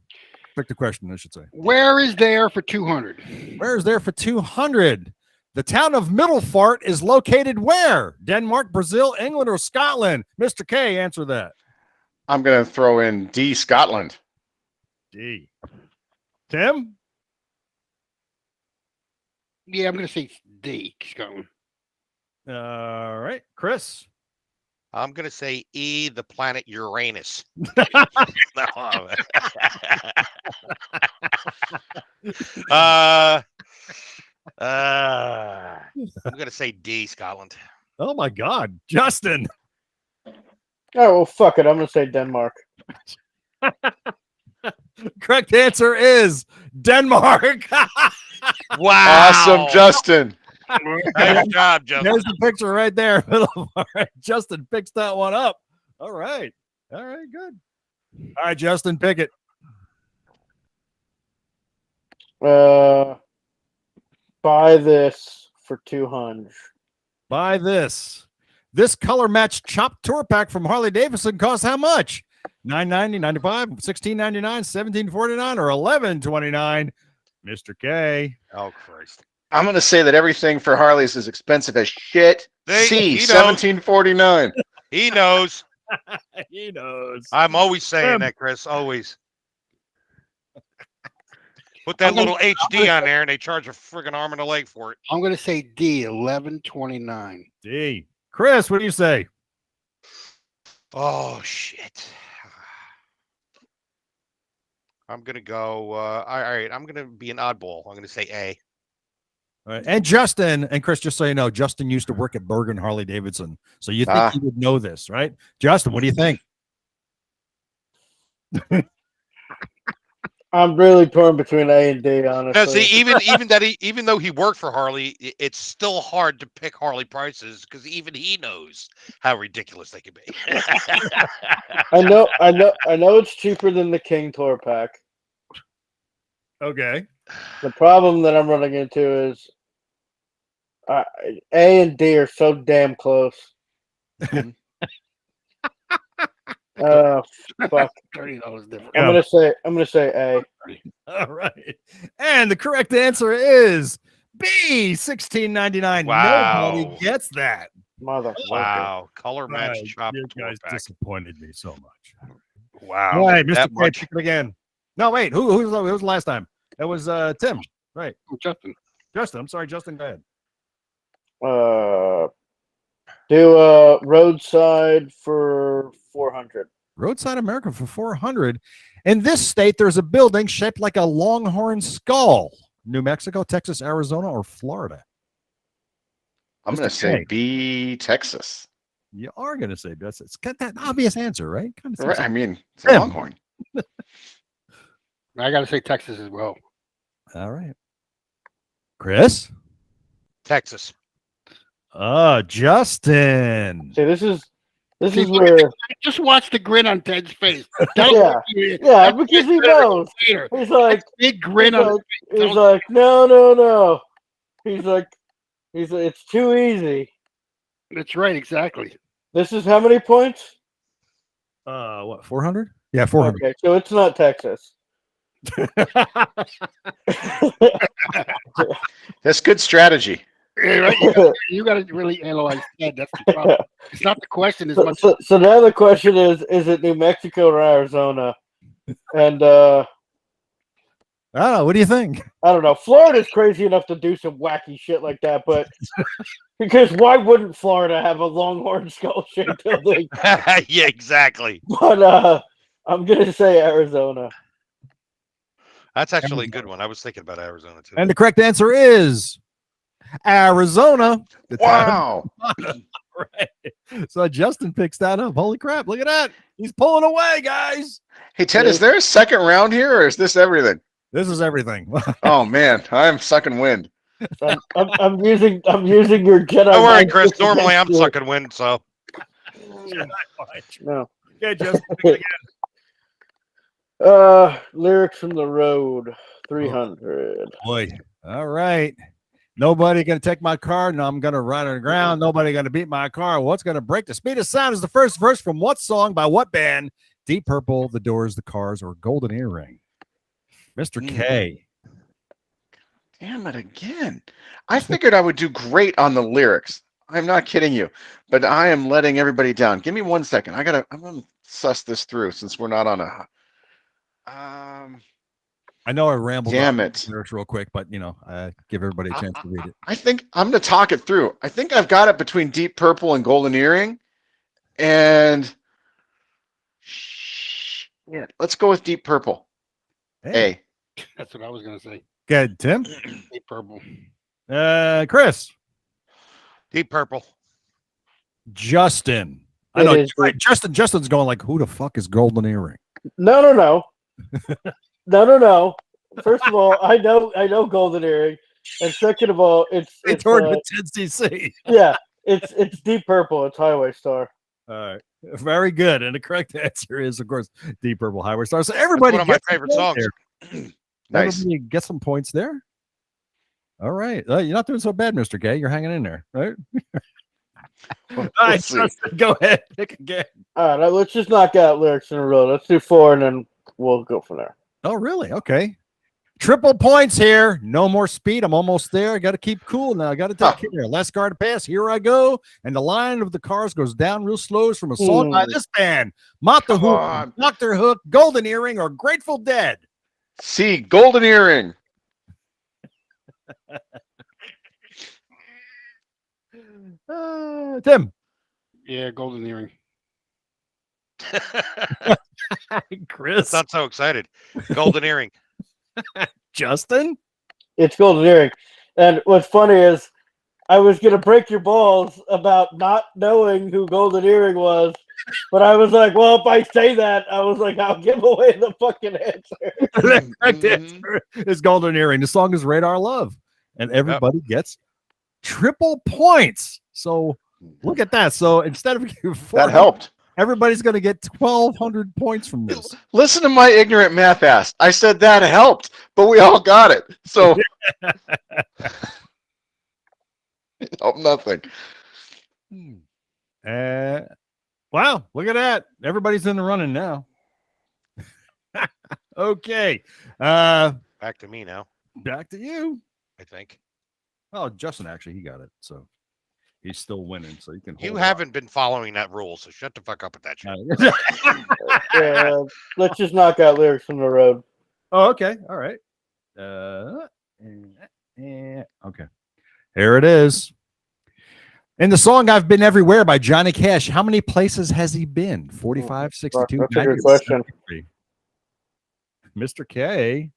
Pick the question, I should say. Where is there for 200? Where is there for 200? The town of Middelfart is located where? Denmark, Brazil, England, or Scotland? Mr. K, answer that. I'm going to throw in D, Scotland. D. Tim? Yeah, I'm gonna say D. Scotland. All right. Chris? I'm going to say E, the planet Uranus. No. I'm gonna say D, Scotland. Oh my God, Justin. Oh well, fuck it. I'm gonna say Denmark. Correct answer is Denmark. Wow. Awesome, Justin. Nice job, Justin. There's the picture right there. All right, Justin picks that one up. All right, good. All right, Justin, pick it. Buy this for 200. Buy this. This color matched chopped tour pack from Harley Davidson costs how much? $9.90, $95, $16.99, $17.49, or $11.29. Mr. K. Oh Christ. I'm gonna say that everything for Harleys is expensive as shit. He knows. 1749. He knows. He knows. I'm always saying that, Chris. Always. Put that little HD on there, and they charge a friggin' arm and a leg for it. I'm going to say D, 1129. D. Chris, what do you say? Oh shit. I'm gonna go. All right, I'm gonna be an oddball. I'm gonna say A. All right. And Justin, and Chris, just so you know, Justin used to work at Bergen Harley Davidson. So you think he would know this, right? Justin, what do you think? I'm really torn between A and D, honestly. No, see, even though he worked for Harley, it's still hard to pick Harley prices because even he knows how ridiculous they can be. I know it's cheaper than the King Tour pack. Okay. The problem that I'm running into is A and D are so damn close. Fuck. $30 different. I'm gonna say A. All right. And the correct answer is B, $16.99. Wow. Nobody gets that. Motherfucker. Wow, color match Right. chop You tour guys pack. disappointed me so much. Wow, All right, Mr. that K, much. pick it again. No, wait. Who was the last time? That was Tim. Right. Oh, Justin. Justin. I'm sorry, Justin. Go ahead. Do roadside for 400. Roadside America for 400. In this state, there's a building shaped like a longhorn skull. New Mexico, Texas, Arizona, or Florida? I'm Mr. gonna say K. B, Texas. You are going to say that's it's got that obvious answer, right? Kind of Right, I mean, it's a Tim. Longhorn. I got to say Texas as well. All right. Chris? Texas. Justin. See, this is See, look where Just watch the grin on Ted's face. Yeah. Because he knows. He's like Big grin on. he's like no. He's like it's too easy. That's right, exactly. This is how many points? What, 400? Yeah, 400. Okay, so it's not Texas. That's good strategy. Yeah, right? You got to really analyze Ted. That's the problem. It's not the question as much. So now the question is it New Mexico or Arizona? And Oh, what do you think? I don't know. Florida's crazy enough to do some wacky shit like that, but because why wouldn't Florida have a longhorn skull-shaped building? Yeah, exactly. But I'm gonna say Arizona. That's actually a good one. I was thinking about Arizona too. And the correct answer is Arizona. The Wow. right. So Justin picks that up. Holy crap. Look at that. He's pulling away, guys. Hey, Ted, is there a second round here, or is this everything? This is everything. Oh man, I'm sucking wind. I'm using your Jedi. Don't worry, mind Chris. trick Normally I'm against you. sucking wind, so No. Okay, Justin. Pick it again. Lyrics from the road, 300. Boy. All right. Nobody gonna take my car. No, I'm gonna ride on the ground. Nobody gonna beat my car. What's gonna break the speed of sound is the first verse from what song by what band? Deep Purple, The Doors, The Cars, or Golden Earring? Mr. K. Damn it again. I figured I would do great on the lyrics. I'm not kidding you, but I am letting everybody down. Give me 1 second. I'm gonna suss this through since we're not on a. I know I rambled. Damn on it. lyrics real quick, but I give everybody a chance to read it. I think I'm gonna talk it through. I think I've got it between Deep Purple and Golden Earring, and yeah, let's go with Deep Purple. Hey. A. That's what I was going to say. Good, Tim. Deep Purple. Chris. Deep purple. Justin. I It know. is Right, Justin's going like, who the fuck is Golden Earring? No, no, no. No, no, no. First of all, I know Golden Earring. And second of all, it's Toward the 10cc. yeah, it's Deep Purple, it's Highway Star. All right. Very good. And the correct answer is, of course, Deep Purple Highway Star. So That's everybody one of my gets some favorite points songs. there. Nice. Everybody get some points there. All right. You're not doing so bad, Mr. K. You're hanging in there, right? All right, see. Justin, go ahead. Pick again. All right, let's just knock out lyrics in a row. Let's do 4 and then we'll go from there. Oh, really? Okay. Triple points here. No more speed. I'm almost there. I got to keep cool now. I got to take care. Last car to pass. Here I go. And the line of the cars goes down real slow from a song by this band. Mott the Come Hoop, on. Dr. Hook, Golden Earring, or Grateful Dead. See, Golden Earring. Tim. Yeah, Golden Earring. Chris. Not so excited. Golden earring. Justin. It's Golden Earring. And what's funny is I was going to break your balls about not knowing who Golden Earring was, but I was like, well, if I say that, I was like, I'll give away the fucking answer. The correct answer is Golden Earring. The song is Radar Love. And everybody gets triple points. So look at that. So instead of That helped. everybody's going to get 1,200 points from this. Listen to my ignorant math ass. I said that helped, but we all got it. So help nothing. Wow, look at that. Everybody's in the running now. Okay. Back to me now, Back to you. I think. Oh, Justin, actually, he got it. So he's still winning. So you can You hold on. haven't been following that rule, so shut the fuck up with that shit. Yeah, let's just knock out lyrics from the road. Oh, okay. All right. Okay. Here it is. In the song I've Been Everywhere by Johnny Cash, how many places has he been? 45, 62, That's a 90, good question. 73. Mr. K.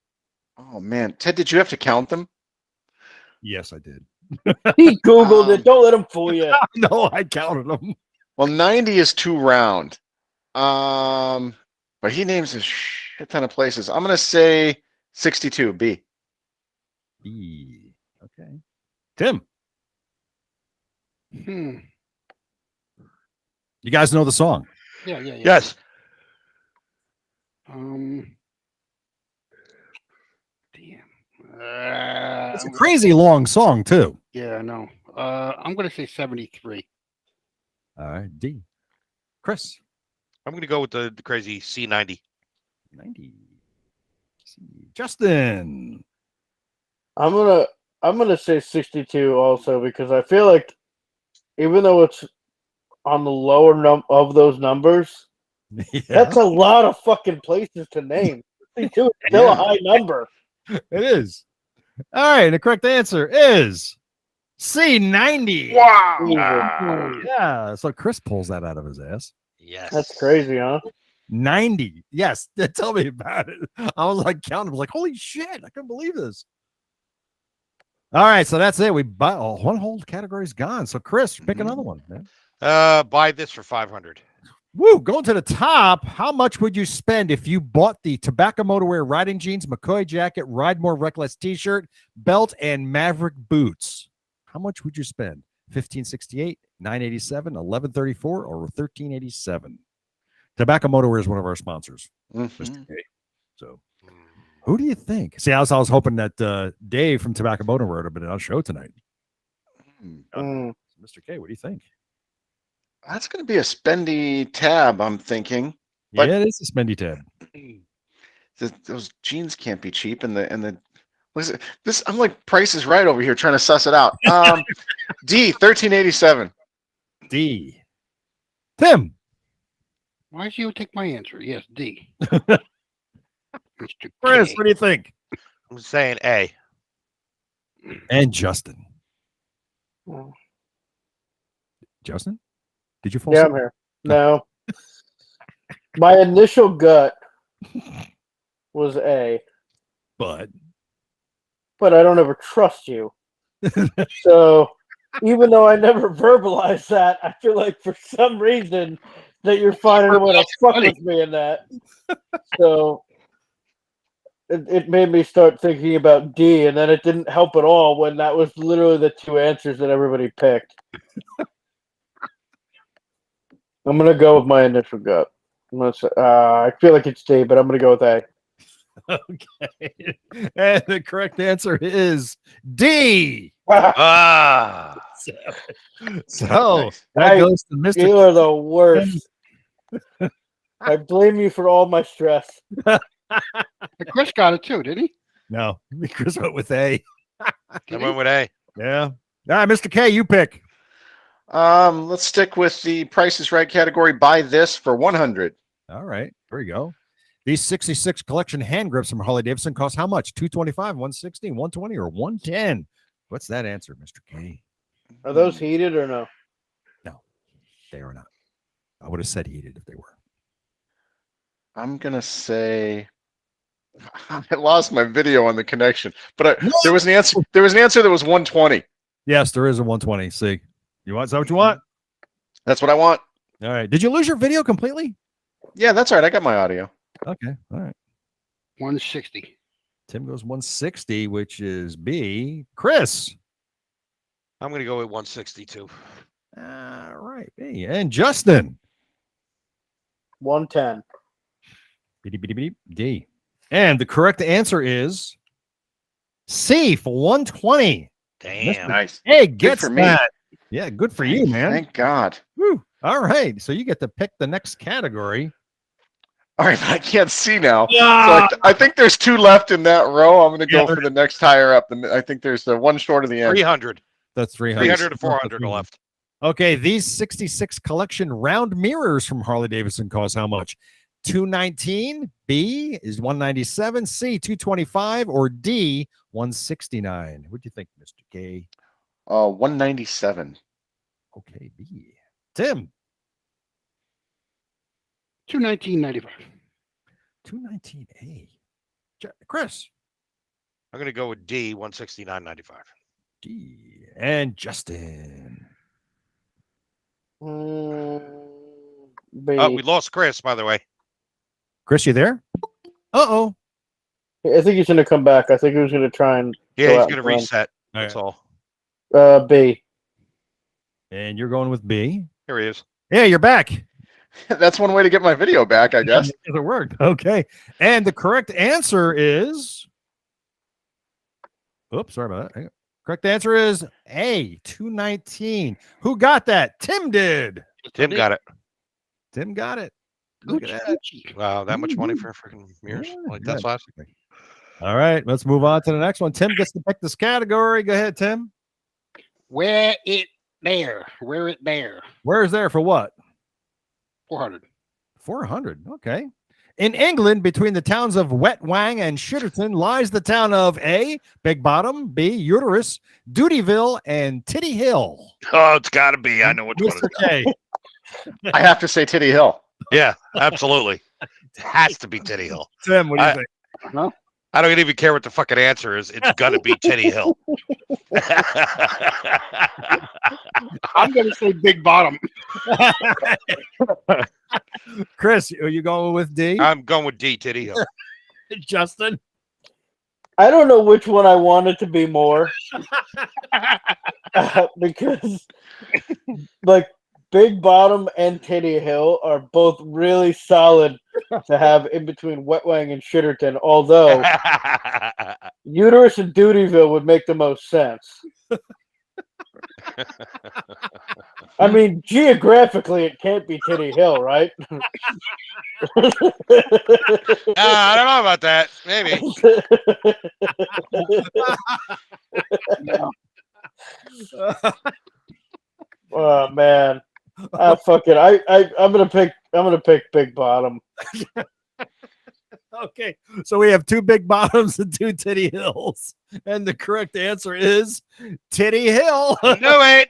Oh man, Ted, did you have to count them? Yes, I did. He Googled it. Don't let him fool you. No, I counted them. Well, 90 is too round. But he names a shit ton of places. I'm gonna say 62. B. B. Okay. Tim, Hmm. you guys know the song? Yeah. Yes. Damn. It's a crazy long song, too. Yeah, I know. I'm gonna say 73. All right. D. Chris. I'm going to go with the crazy C90. 90. C. Justin. I'm gonna say 62 also because I feel like even though it's on the lower of those numbers, Yeah, that's a lot of fucking places to name. 62 is still a high number. it is. All right. The correct answer is C90. Wow. Yeah. So Chris pulls that out of his ass. Yes. That's crazy, huh? 90. Yes. Tell me about it. I was like counting. I was like, holy shit. I couldn't believe this. All right. So that's it. One whole category's gone. So Chris, pick another one, man. Buy this for 500. Woo, going to the top. How much would you spend if you bought the Tobacco Motorwear riding jeans, McCoy jacket, Ride More Reckless t-shirt, belt, and Maverick boots? How much would you spend? $1,568, $987, $1,134, or $1,387? Tobacco Motorwear is one of our sponsors, Mr. K. So who do you think? See, I was hoping that Dave from Tobacco Motorwear would have been on our show tonight. Mm. Mr. K, what do you think? That's gonna be a spendy tab, I'm thinking. But- Yeah, it is a spendy tab. Those jeans can't be cheap, and the listen, this I'm like Price is Right over here trying to suss it out. D 1387. D. Tim. Why did you take my answer? Yes, D. Mr. Chris, K. what do you think? I'm saying A. And Justin. Mm. Justin? Did you fall Yeah, asleep? I'm here. No. My initial gut was A, But but I don't ever trust you. So even though I never verbalized that, I feel like for some reason that you're finding a way to fuck with me in that. So it made me start thinking about D, and then it didn't help at all when that was literally the two answers that everybody picked. I'm gonna go with my initial gut. I feel like it's D, but I'm gonna go with A. Okay. And the correct answer is D. Ah. So Nice. that goes to Mr. You are the worst. I blame you for all my stress. Chris got it too, did he? No, Chris went with A. I went with A. Yeah. All right, Mr. K, you pick. Let's stick with the Price is Right category. Buy this for 100. All right, there you go. These 66 collection hand grips from Harley Davidson cost how much? 225, 160, 120, or 110? What's that answer, Mr. K? Are those heated or no? No, they are not. I would have said heated if they were. I'm gonna say I lost my video on the connection, but there was an answer. There was an answer that was 120. Yes, there is a 120. See, you want? Is that what you want? That's what I want. All right. Did you lose your video completely? Yeah, that's all right. I got my audio. Okay. All right. 160. Tim goes 160, which is B. Chris. I'm going to go with 162. All right. B. And Justin. 110. D. And the correct answer is C for 120. Damn. Nice. Hey, gets for me. that. Yeah, good for you, man. Thank God. Woo. All right. So you get to pick the next category. All right, but I can't see now. So I think there's two left in that row. I'm going to go for the next higher up. I think there's the one short of the end. 300. That's 300. 300 to 400 are left. Okay, these 66 collection round mirrors from Harley Davidson cost how much? 219, B is 197, C 225, or D 169. What do you think, Mr. K? 197. Okay, B. Tim. 219.95. 219A. Chris. I'm going to go with D 169.95. D. And Justin. B. Oh, we lost Chris, by the way. Chris, you there? Uh-oh. I think he's going to come back. I think he was going to try and. Yeah, go he's out going to and run. reset. That's all. B. And you're going with B. Here he is. Yeah, you're back. That's one way to get my video back, I guess. It worked. Okay. And the correct answer is. Oops, sorry about that. Correct answer is A, 219. Who got that? Tim did. Tim got it. Tim got it. Look at that. Wow, that much money for freaking mirrors? Yeah, Like that's last. All right, let's move on to the next one. Tim gets to pick this category. Go ahead, Tim. Wear it there. Wear it there. Where is there for what? 400. 400. Okay. In England, between the towns of Wetwang and Shitterton, lies the town of A, Big Bottom, B, Uterus, Dutyville, and Titty Hill. Oh, it's got to be. I know which one Mr. it is. K. I have to say Titty Hill. Yeah, absolutely. It has to be Titty Hill. Tim, what do you think? I don't even care what the fucking answer is. It's gonna be Titty Hill. I'm going to say Big Bottom. Chris, are you going with D? I'm going with D, Titty Hill. Justin? I don't know which one I want it to be more. Because, like, Big Bottom and Titty Hill are both really solid to have in between Wetwang and Shitterton, although Uterus and Dutyville would make the most sense. I mean, geographically, it can't be Titty Hill, right? I don't know about that. Maybe. Oh man. Fuck it. I'm gonna pick Big Bottom. Okay, so we have two Big Bottoms and two Titty Hills, and the correct answer is Titty Hill. No, wait.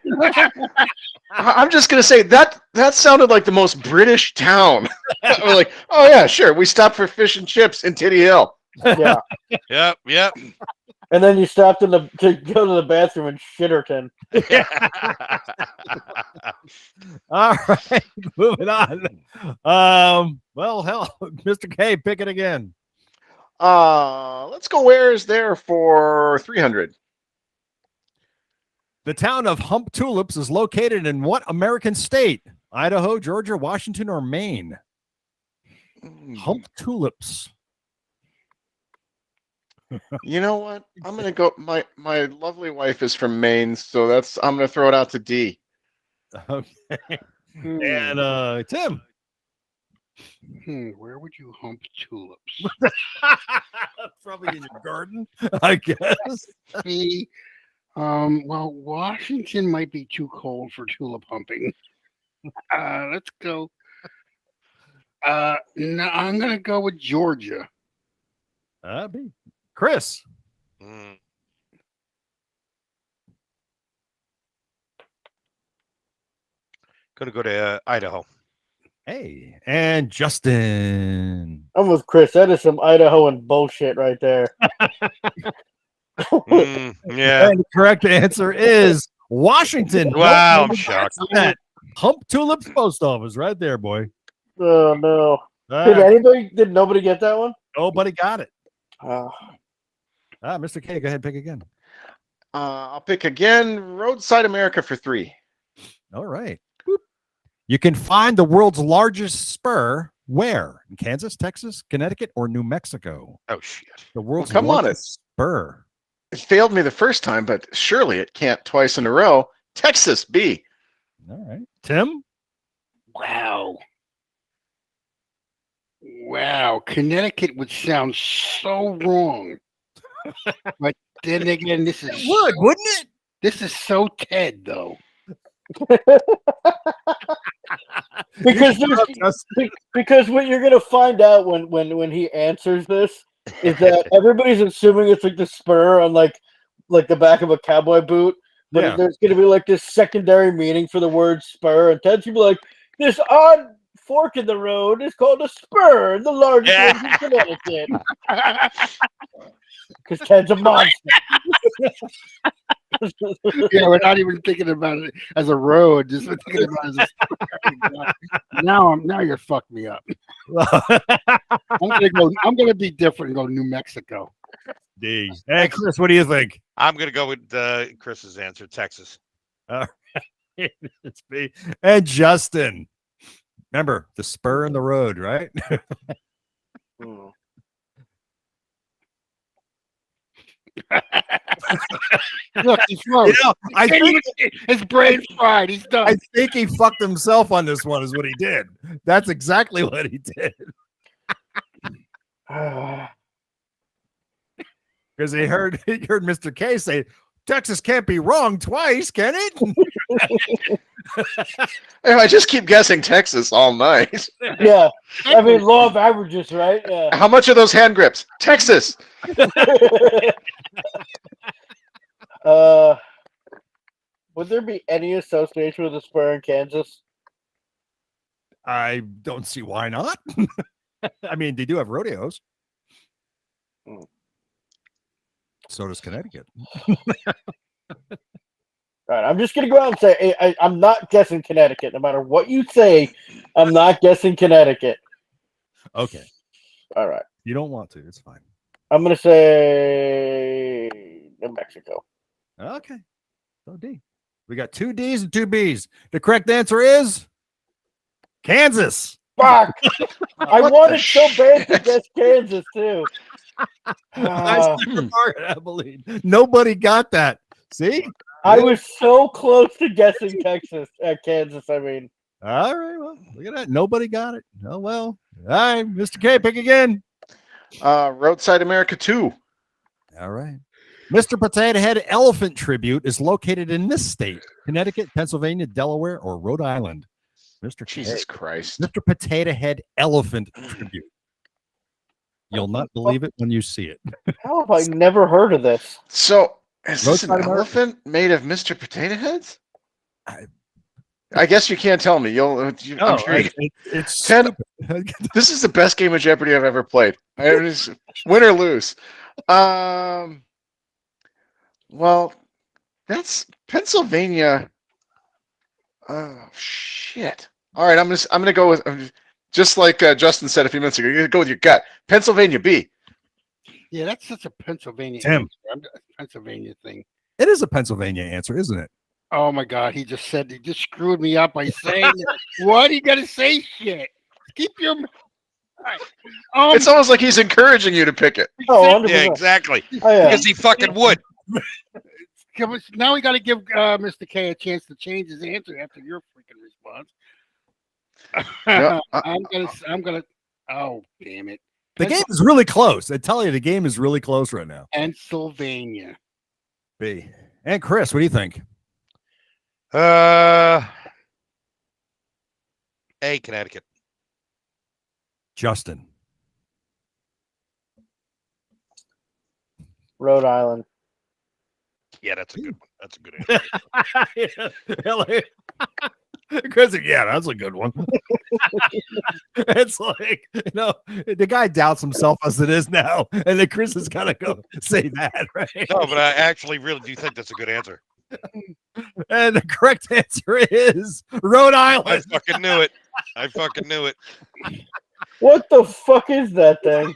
I'm just gonna say that sounded like the most British town. We're like, oh yeah, sure. We stopped for fish and chips in Titty Hill. Yeah. Yep. And And then you stopped to go to the bathroom in Shitterton. All right, moving on. Well, hell, Mr. K, pick it again. Let's go. Where is there for 300? The town of Hump Tulips is located in what American state? Idaho, Georgia, Washington, or Maine? Hump Tulips. You know what? I'm gonna go. My lovely wife is from Maine, so I'm gonna throw it out to D. Okay. And Tim. Where would you hump tulips? Probably in your garden, I guess. See, well, Washington might be too cold for tulip humping. Let's go. No, I'm gonna go with Georgia. B. Chris. Gonna go to Idaho. Hey, and Justin. I'm with Chris. That is some Idahoan bullshit right there. Yeah. And the correct answer is Washington. Wow, I'm Nope, shocked. that's that. Hump Tulips Post Office right there, boy. Oh no! Did nobody get that one? Nobody got it. Oh. Mr. K, go ahead, pick again. I'll pick again. Roadside America for 3. All right. Boop. You can find the world's largest spur where? In Kansas, Texas, Connecticut, or New Mexico? Oh shit. The world's Come on, largest spur. It failed me the first time, but surely it can't twice in a row. Texas, B. All right. Tim? Wow. Wow. Connecticut would sound so wrong. But then again, this is wouldn't it? This is so Ted, though. because what you're gonna find out when he answers this is that everybody's assuming it's like the spur on like the back of a cowboy boot, but there's gonna be like this secondary meaning for the word spur, and Ted's gonna be like, this odd fork in the road is called a spur, the largest one in Connecticut. Because Ted's a monster. Yeah, we're not even thinking about it as a road, just thinking about it as a now you're fucked me up. I'm gonna be different and go New Mexico. D. Hey Chris, what do you think? I'm gonna go with Chris's answer, Texas. It's B. And Justin. Remember the spur in the road, right? Look, he's wrong. I think his brain's fried. He's done. I think he fucked himself on this one, is what he did. That's exactly what he did. Because he heard Mr. K say, Texas can't be wrong twice, can it? If I just keep guessing Texas all night. Yeah. I mean, law of averages, right? Yeah. How much are those hand grips? Texas. Would there be any association with the spur in Kansas? I don't see why not. I mean, they do have rodeos. So does Connecticut. All right, I'm just going to go out and say I'm not guessing Connecticut. No matter what you say, I'm not guessing Connecticut. Okay. All right. You don't want to. It's fine. I'm going to say New Mexico. Okay. So D. We got 2 Ds and 2 Bs. The correct answer is Kansas. Fuck! I wanted so bad to guess Kansas, too. I believe nobody got that. See? I was so close to guessing Kansas, I mean. All right, well, look at that. Nobody got it. Oh, well. All right, Mr. K, pick again. Roadside America 2. All right. Mr. Potato Head Elephant Tribute is located in this state: Connecticut, Pennsylvania, Delaware, or Rhode Island. Mr. Jesus Christ. Mr. Potato Head Elephant Tribute. You'll not believe it when you see it. How have I never heard of this? So, is this an Roadside elephant made of Mr. Potato Heads? I guess you can't tell me. I'm sure it's Ted, this is the best game of Jeopardy I've ever played. Win or lose. Well, that's Pennsylvania. Oh shit! All right, I'm gonna go with just like Justin said a few minutes ago. You're gonna go with your gut. Pennsylvania B. Yeah, that's such a Pennsylvania Tim. answer. Pennsylvania thing. It is a Pennsylvania answer, isn't it? Oh my God, he just screwed me up by saying it. What? You gotta say shit. Keep your. It's almost like he's encouraging you to pick it. Oh, 100%. Yeah, exactly. Oh, yeah. Because he fucking would. Now we got to give Mr. K a chance to change his answer after your freaking response. No, I'm gonna. Oh, damn it! The game is really close. I tell you, the game is really close right now. Pennsylvania. B. And Chris, what do you think? A, Connecticut. Justin. Rhode Island. Yeah, that's a good one. That's a good answer. Chris, yeah, that's a good one. It's like, the guy doubts himself as it is now, and then Chris has got to go say that, right? No, but I actually really do think that's a good answer. And the correct answer is Rhode I Island. fucking knew it. I fucking knew it. What the fuck is that thing?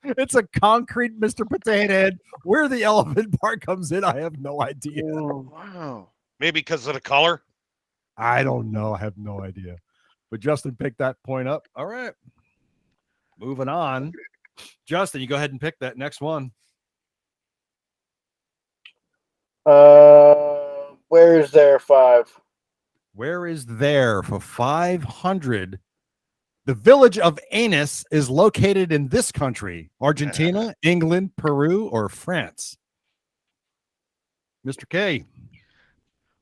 It's a concrete Mr. Potato Head. Where the elephant part comes in, I have no idea. Oh, wow. Maybe because of the color. I don't know. I have no idea. But Justin picked that point up. All right. Moving on. Justin, you go ahead and pick that next one. Where is there 5? Where is there for 500? The village of Anus is located in this country: Argentina, England, Peru, or France? Mr. K.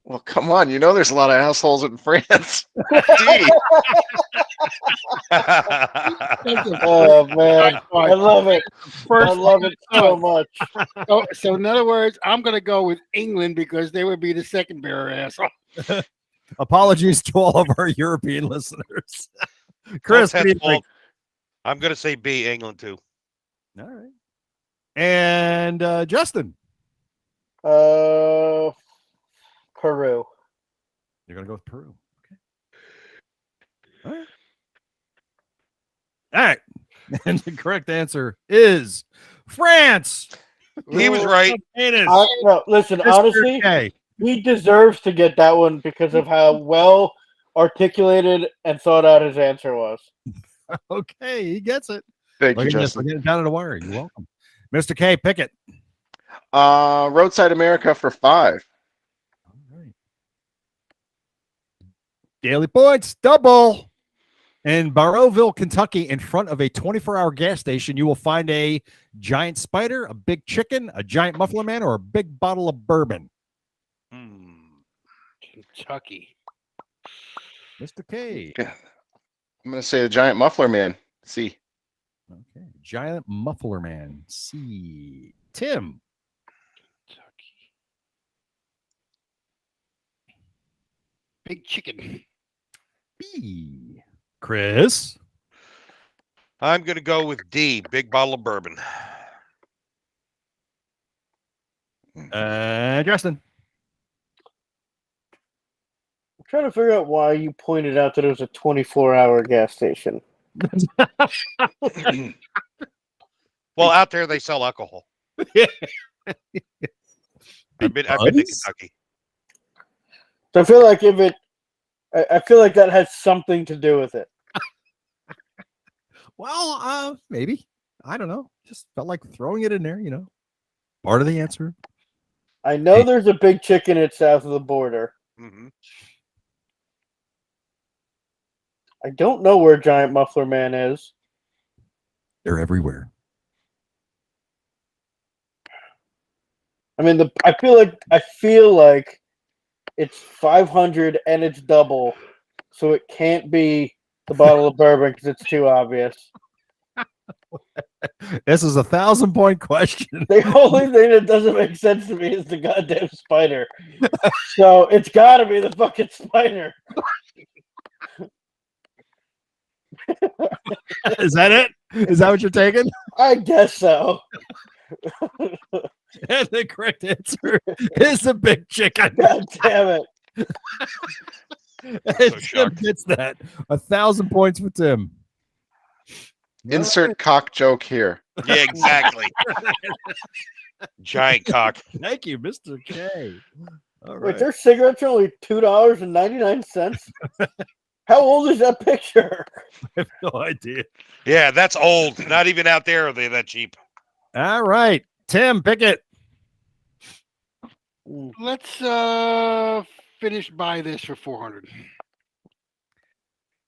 Well, come on. You know there's a lot of assholes in France. D. Oh man, I love it. I love it so much. So in other words, I'm gonna go with England because they would be the second bearer asshole. Apologies to all of our European listeners. Chris, what do you think? I'm going to say B, England too. All right. And Justin. Peru. You're going to go with Peru. Okay. All right. And the correct answer is France. He was right. No, listen, honestly, K. he deserves to get that one because of how well articulated and thought out his answer was. Okay, he gets it. Thank Look you, at this. Justin. We're getting down to the wire. You're welcome. Mr. K, pick it. Roadside America for 5. All right. Daily points, double. In Barrowville, Kentucky, in front of a 24-hour gas station, you will find a giant spider, a big chicken, a giant muffler man, or a big bottle of bourbon. Kentucky. Mr. K. I'm going to say the giant muffler man. C. Okay. Giant muffler man. C. Tim. Kentucky. Big chicken. B. Chris. I'm going to go with D, big bottle of bourbon. Justin. I'm trying to figure out why you pointed out that it was a 24-hour gas station. Well, out there they sell alcohol. I've been to Kentucky. So I feel like I feel like that has something to do with it. Well, maybe. I don't know. Just felt like throwing it in there, Part of the answer. I know there's a big chicken at south of the border. Mm-hmm. I don't know where Giant Muffler Man is. They're everywhere. I mean, I feel like it's 500 and it's double, so it can't be the bottle of bourbon because it's too obvious. This is a 1,000-point question. The only thing that doesn't make sense to me is the goddamn spider. So it's got to be the fucking spider. Is that it? Is that what you're taking? I guess so. And the correct answer is the big chicken. God damn it. And so Tim shocked. gets that. 1,000 points for Tim. Insert cock joke here. Yeah, exactly. Giant cock. Thank you, Mr. K. All Wait, right. their cigarettes are only $2.99. How old is that picture? I have no idea. Yeah, that's old. Not even out there are they that cheap. All right. Tim, pick it. Let's finish by this for 400.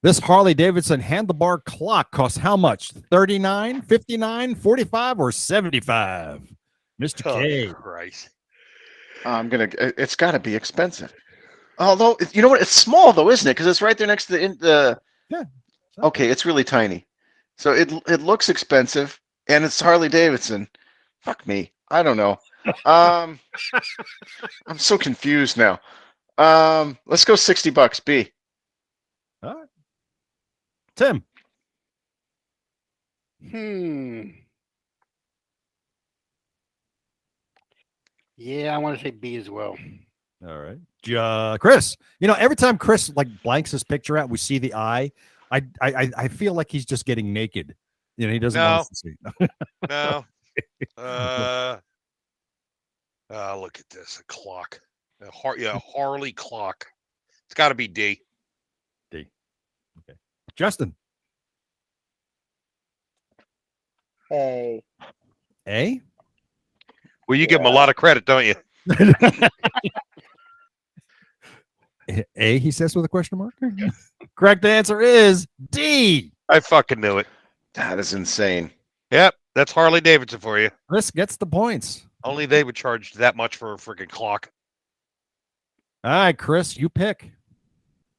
This Harley Davidson handlebar clock costs how much? 39, 59, 45, or 75? Mr. K. Oh, Christ. It's got to be expensive. Although, you know what? It's small though, isn't it? Because it's right there next to the. Yeah. Okay, it's really tiny. So it looks expensive, and it's Harley Davidson. Fuck me. I don't know. I'm so confused now. Let's go $60. B. All right. Tim. Yeah, I want to say B as well. All right. Chris, every time Chris like blanks his picture out, we see the eye. I feel like he's just getting naked. He doesn't want us to see. No. Look at this. A clock. Harley clock. It's got to be D. D. Okay. Justin. Hey. A? Well, you give him a lot of credit, don't you? A, he says with a question mark. Correct answer is D. I fucking knew it. That is insane. Yep, that's Harley Davidson for you. Chris gets the points. Only they would charge that much for a freaking clock. All right, Chris, you pick.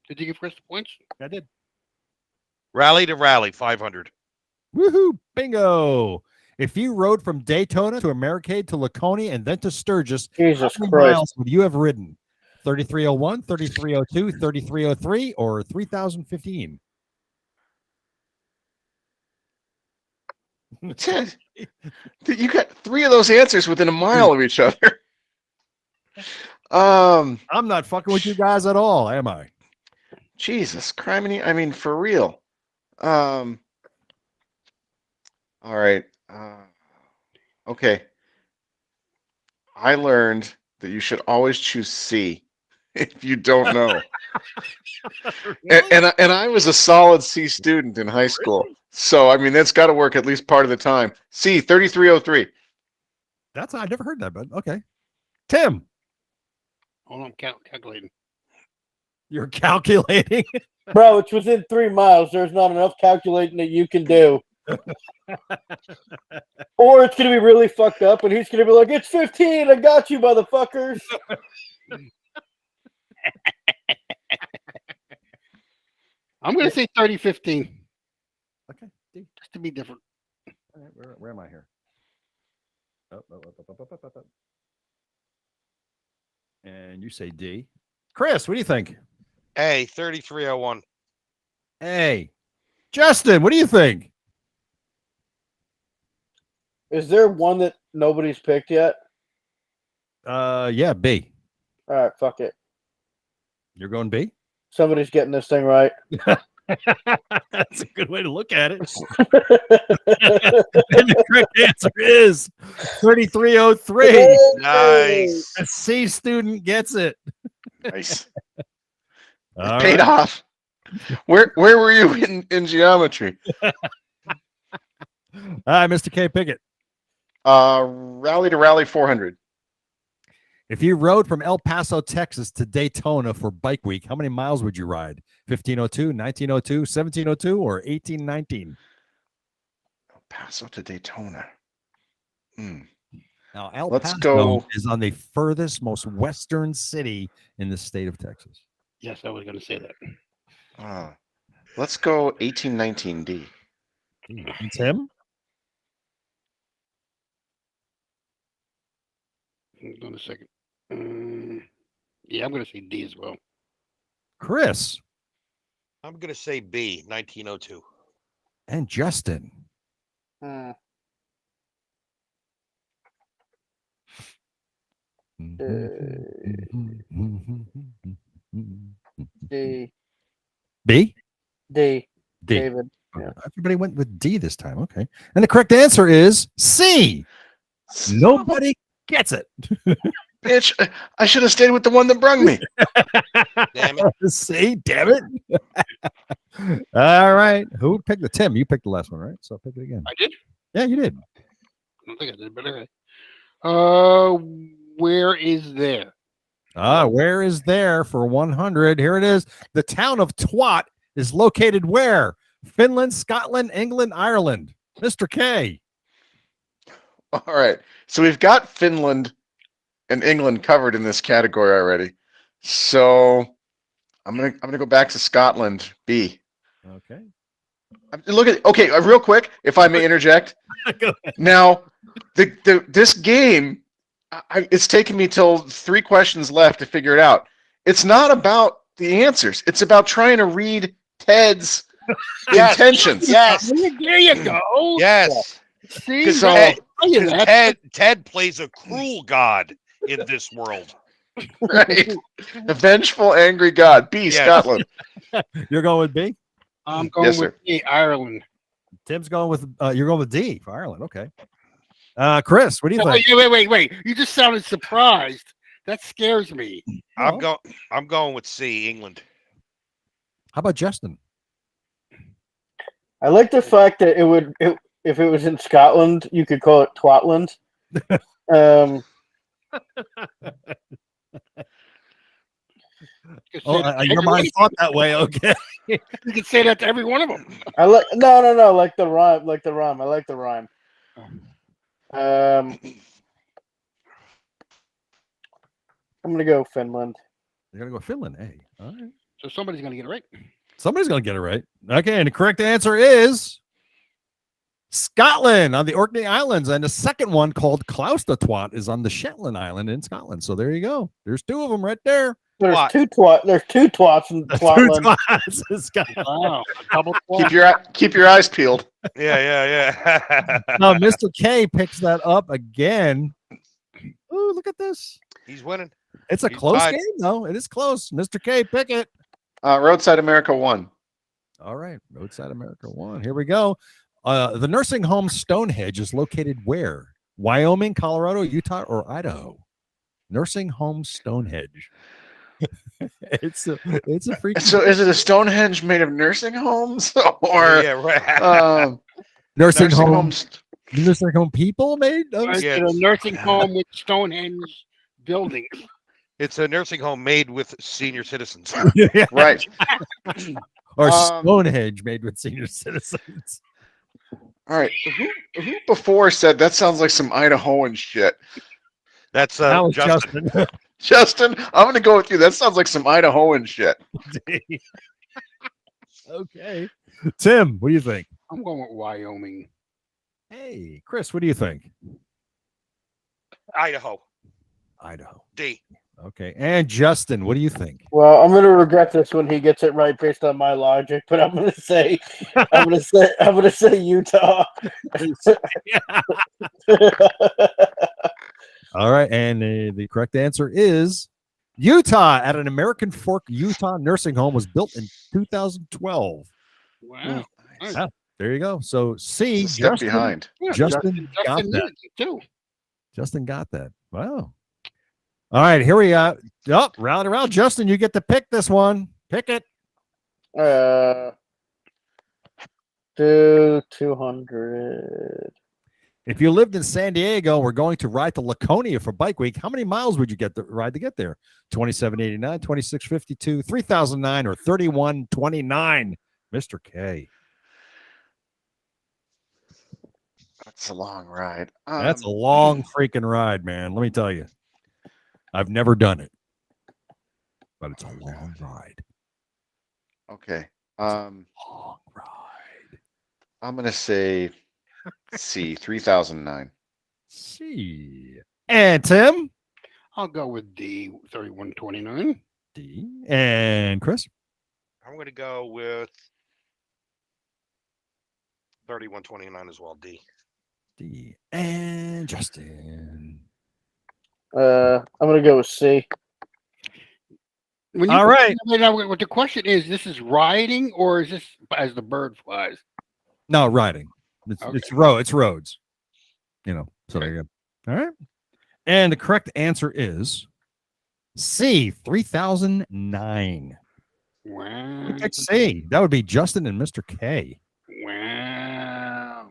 Did you give Chris the points? I did. Rally to rally, 500. Woohoo! Bingo! If you rode from Daytona to Americade to Laconia and then to Sturgis, Jesus how many Christ. miles would you have ridden? 3301, 3302, 3303, or 3015? Ted, you got 3 of those answers within a mile of each other. I'm not fucking with you guys at all, am I? Jesus, criminy! I mean, for real. All right. Okay. I learned that you should always choose C if you don't know. and I was a solid C student in high school. So, I mean, that's got to work at least part of the time. C, 3303. I never heard that, but okay. Tim, Hold on, calculating. you're calculating. Bro, it's within 3 miles. There's not enough calculating that you can do. Or it's going to be really fucked up, and he's going to be like, it's 15. I got you, motherfuckers. I'm going to say 3015. Okay, D. Just to be different. All right, where am I here? Up. And you say D. Chris, what do you think? A, 3301. A. Justin, what do you think? Is there one that nobody's picked yet? Yeah, B. All right, fuck it. You're going B? Somebody's getting this thing right. That's a good way to look at it. And the correct answer is 3303. Nice. A C student gets it. Nice. All Paid right. off. Where were you in geometry? All right, Mr. K. Pickett. Rally to rally 400. If you rode from El Paso, Texas to Daytona for Bike Week, how many miles would you ride? 1502, 1902, 1702, or 1819? El Paso to Daytona. Now, El Let's Paso go. is on the furthest, most western city in the state of Texas. Yes, I was going to say that. Let's go 1819 D. And Tim? Hold on a second. Yeah, I'm going to say D as well. Chris? I'm going to say B, 1902. And Justin? D. B? D. D. David. Yeah. Everybody went with D this time. Okay. And the correct answer is C. Nobody gets it. Bitch, I should have stayed with the one that brung me. Damn it. See, damn it. All right. Who picked the Tim? You picked the last one, right? So pick it again. I did. Yeah, you did. I don't think I did, but okay. Where is there? Where is there for 100? Here it is. The town of Twat is located where? Finland, Scotland, England, Ireland. Mr. K. All right. So we've got Finland and England covered in this category already. So I'm gonna go back to Scotland. B. Okay. Look at real quick, if I may interject. Now, this game, it's taken me till 3 questions left to figure it out. It's not about the answers. It's about trying to read Ted's intentions. Yes. There you go. Yes. See, So- right? Tell you that. Ted plays a cruel god in this world. Right. A vengeful, angry god. B. Yes. Scotland. You're going with B? I'm going Yes, with A, Ireland. Tim's going with you're going with D for Ireland. Okay. Chris, what do you Oh, think? wait. You just sounded surprised. That scares me. I'm going with C, England. How about Justin? I like the fact that if it was in Scotland, you could call it Twatland. Your mind thought that way. Okay. You can say that to every one of them. I like no, like the rhyme, I like the rhyme. I'm gonna go Finland. You're gonna go Finland. Hey, all right. So somebody's gonna get it right. Somebody's gonna get it right. Okay, and the correct answer is Scotland on the Orkney Islands, and the second one called Clausthatwat is on the Shetland Island in Scotland. So there you go. There's 2 of them right there. There's Twat. There's two twats in Twatland. 2 twats in Scotland. Wow. A double Keep your eyes peeled. Yeah. Now, Mr. K picks that up again. Ooh, look at this. He's winning. It's a He's close tied. game, though. It is close. Mr. K, pick it. Roadside America 1. All right. Roadside America 1. Here we go. The nursing home Stonehenge is located where? Wyoming, Colorado, Utah, or Idaho? Nursing home Stonehenge. it's a freaking. So is it a Stonehenge made of nursing homes or Yeah, right. nursing nursing home homes? nursing home people made? It's Yeah. in a nursing home with Stonehenge buildings. It's a nursing home made with senior citizens. Right. Or Um, Stonehenge made with senior citizens. All right. Who before said that sounds like some Idahoan shit? That's That was Justin. Justin. Justin, I'm gonna go with you. That sounds like some Idahoan shit. Okay. Tim, what do you think? I'm going with Wyoming. Hey, Chris, what do you think? Idaho. Idaho. D. Okay. And Justin, what do you think? Well, I'm gonna regret this when he gets it right based on my logic, but I'm gonna say Utah. All right. And the correct answer is Utah at an American Fork, Utah nursing home was built in 2012. Wow. Yeah, there you go. So C, It's a step Justin, behind. Yeah, Justin got Justin that. knew it, too. Justin got that. Wow. All right, here we are. Oh, round around. Justin, you get to pick this one. Pick it. Do 200. If you lived in San Diego and were going to ride to Laconia for Bike Week, how many miles would you get to ride to get there? 2789, 2652, 3009, or 3129? Mr. K. That's a long ride. That's a long freaking ride, man. Let me tell you. I've never done it, but it's a long ride. Okay. Long ride. I'm gonna say C, 3009. C. And Tim? I'll go with D, 3129. D. And Chris? I'm going to go with 3129 as well. D. D. And Justin? I'm gonna go with C. When All right. Now, what the question is, this is riding or is this as the bird flies? No, riding. It's Okay. it's roads. You know. So there you go. All right. And the correct answer is C, 3009. Wow. Let's see. That would be Justin and Mr. K. Wow.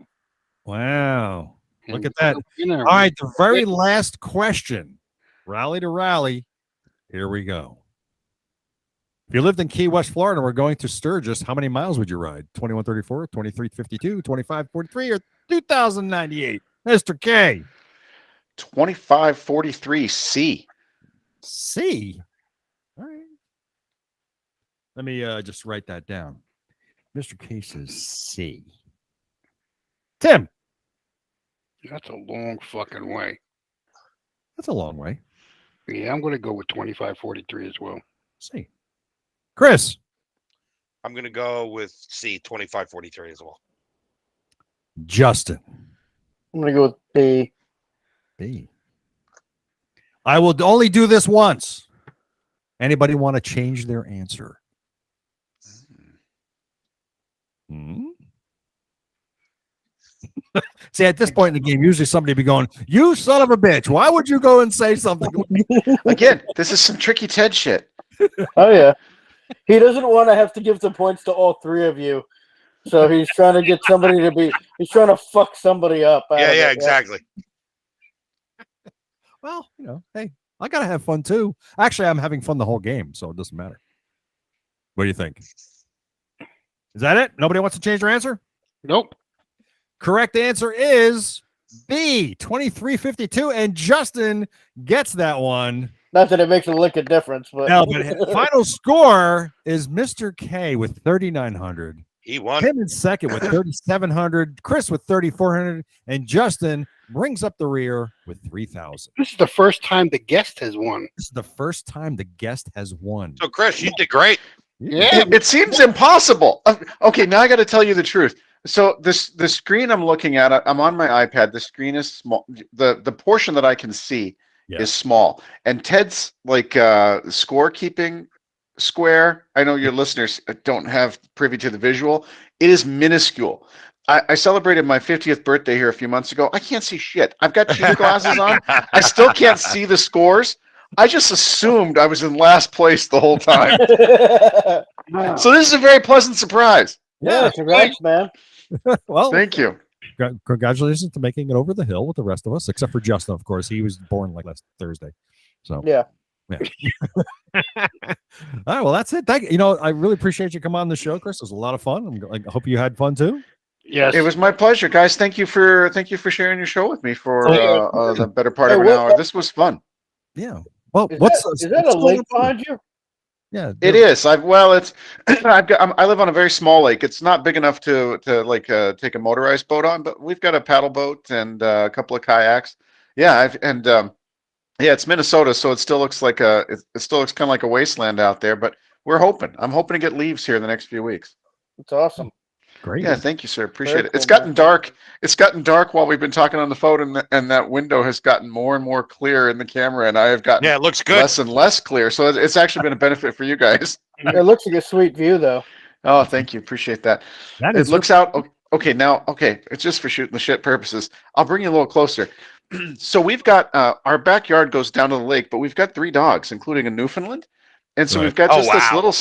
Wow. Look And at that. you know, All right, the very last question. Rally to rally. Here we go. If you lived in Key West, Florida, and were going to Sturgis, how many miles would you ride? 2134, 2352, 2543, or 2098? Mr. K. 2543 C. C. All right. Let me just write that down. Mr. K says C. Tim. that's a long fucking way. That's a long way. Yeah, I'm going to go with 2543 as well. C. Chris. I'm gonna go with C, 2543 as well. Justin. I'm gonna go with B. B. I will only do this once. Anybody want to change their answer? Hmm? See, at this point in the game, usually somebody be going, "You son of a bitch! Why would you go and say something?" Again, this is some tricky Ted shit. Oh yeah. He doesn't want to have to give the points to all three of you. So he's trying to get somebody to be he's trying to fuck somebody up. out of it, Exactly. Well, you know, hey, I gotta have fun too. Actually, I'm having fun the whole game, so it doesn't matter. What do you think? Is that it? Nobody wants to change their answer? Nope. Correct answer is B, 2352, and Justin gets that one. Not that it makes a lick of difference, but No, but final score is Mr. K with 3,900. He won. Tim in second with 3,700. Chris with 3,400, and Justin brings up the rear with 3,000. This is the first time the guest has won. This is the first time the guest has won. So, Chris, you did great. Yeah. It seems impossible. Okay, now I got to tell you the truth. So the screen I'm looking at, I'm on my iPad. The screen is small. The portion that I can see is small. And Ted's like scorekeeping square. I know your listeners don't have privy to the visual. It is minuscule. I celebrated my 50th birthday here a few months ago. I can't see shit. I've got cheater glasses on. I still can't see the scores. I just assumed I was in last place the whole time. So this is a very pleasant surprise. yeah, congrats, man. Well, Thank you. Congratulations to making it over the hill with the rest of us, except for Justin, of course. He was born like last Thursday. So Yeah. All right, well, that's it. Thank you. You know, I really appreciate you coming on the show, Chris. It was a lot of fun. I hope you had fun too. Yes. It was my pleasure, guys. Thank you for sharing your show with me for the better part of an what- hour. This was fun. Yeah. Well, Is what's that a lake behind you? Yeah, It is. I live on a very small lake. It's not big enough to take a motorized boat on, but we've got a paddle boat and a couple of kayaks. Yeah, it's Minnesota, so it still looks like it still looks kind of like a wasteland out there. But I'm hoping to get leaves here in the next few weeks. It's awesome. great. Yeah, thank you, sir. Appreciate Very it. It's cool, gotten dark. It's gotten dark while we've been talking on the phone, and that window has gotten more and more clear in the camera, and I have gotten Yeah, it looks good. less and less clear. So it's actually been a benefit for you guys. It looks like a sweet view, though. Oh, thank you. Appreciate that. That It is looks out. Okay, now, it's just for shooting the shit purposes. I'll bring you a little closer. So we've got our backyard goes down to the lake, but we've got 3 dogs, including a Newfoundland, and so Right. we've got Oh, just this wow. little.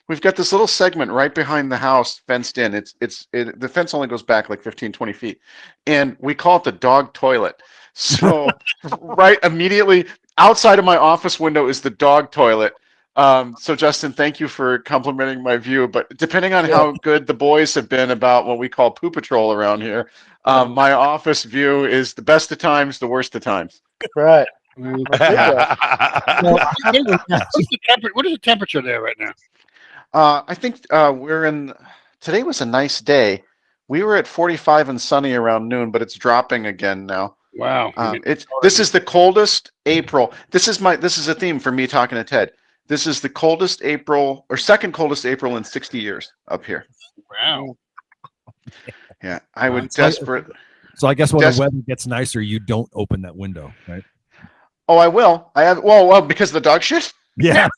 We've got this little segment right behind the house fenced in. The fence only goes back like 15, 20 feet. And we call it the dog toilet. So right immediately outside of my office window is the dog toilet. So Justin, thank you for complimenting my view. But depending on how good the boys have been about what we call poo patrol around here, my office view is the best of times, the worst of times. Right. What is the temperature there right now? I think today was a nice day. We were at 45 and sunny around noon, but it's dropping again now. Wow. This is the coldest April. This is a theme for me talking to Ted. This is the coldest April or second coldest April in 60 years up here. Wow. Yeah, I would So I desperate. So I guess when the weather gets nicer, you don't open that window, right? Oh, I will. I have. Well, because of the dog shit. Yeah.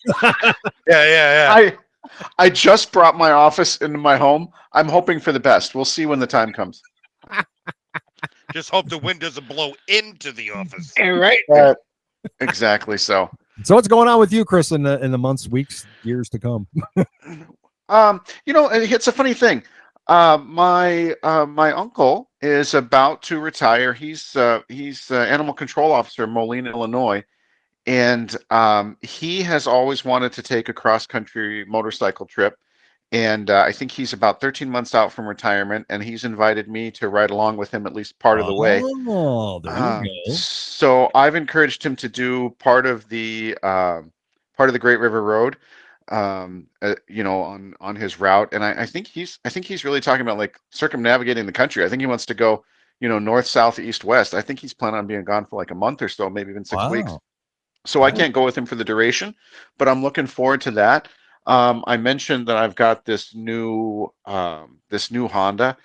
Yeah. I just brought my office into my home. I'm hoping for the best. We'll see when the time comes. Just hope the wind doesn't blow into the office. Yeah, right. Exactly. So, So what's going on with you, Chris, in the months, weeks, years to come? it's a funny thing. My uncle is about to retire. He's animal control officer in Moline, Illinois, and he has always wanted to take a cross country motorcycle trip. And I think he's about 13 months out from retirement, and he's invited me to ride along with him at least part of the way. Oh, there you go. So I've encouraged him to do part of the Great River Road, on his route. And I think he's really talking about like circumnavigating the country. I think he wants to go, north, south, east, west. I think he's planning on being gone for like a month or so, maybe even 6 weeks. So I can't go with him for the duration, but I'm looking forward to that. I mentioned that I've got this new Honda,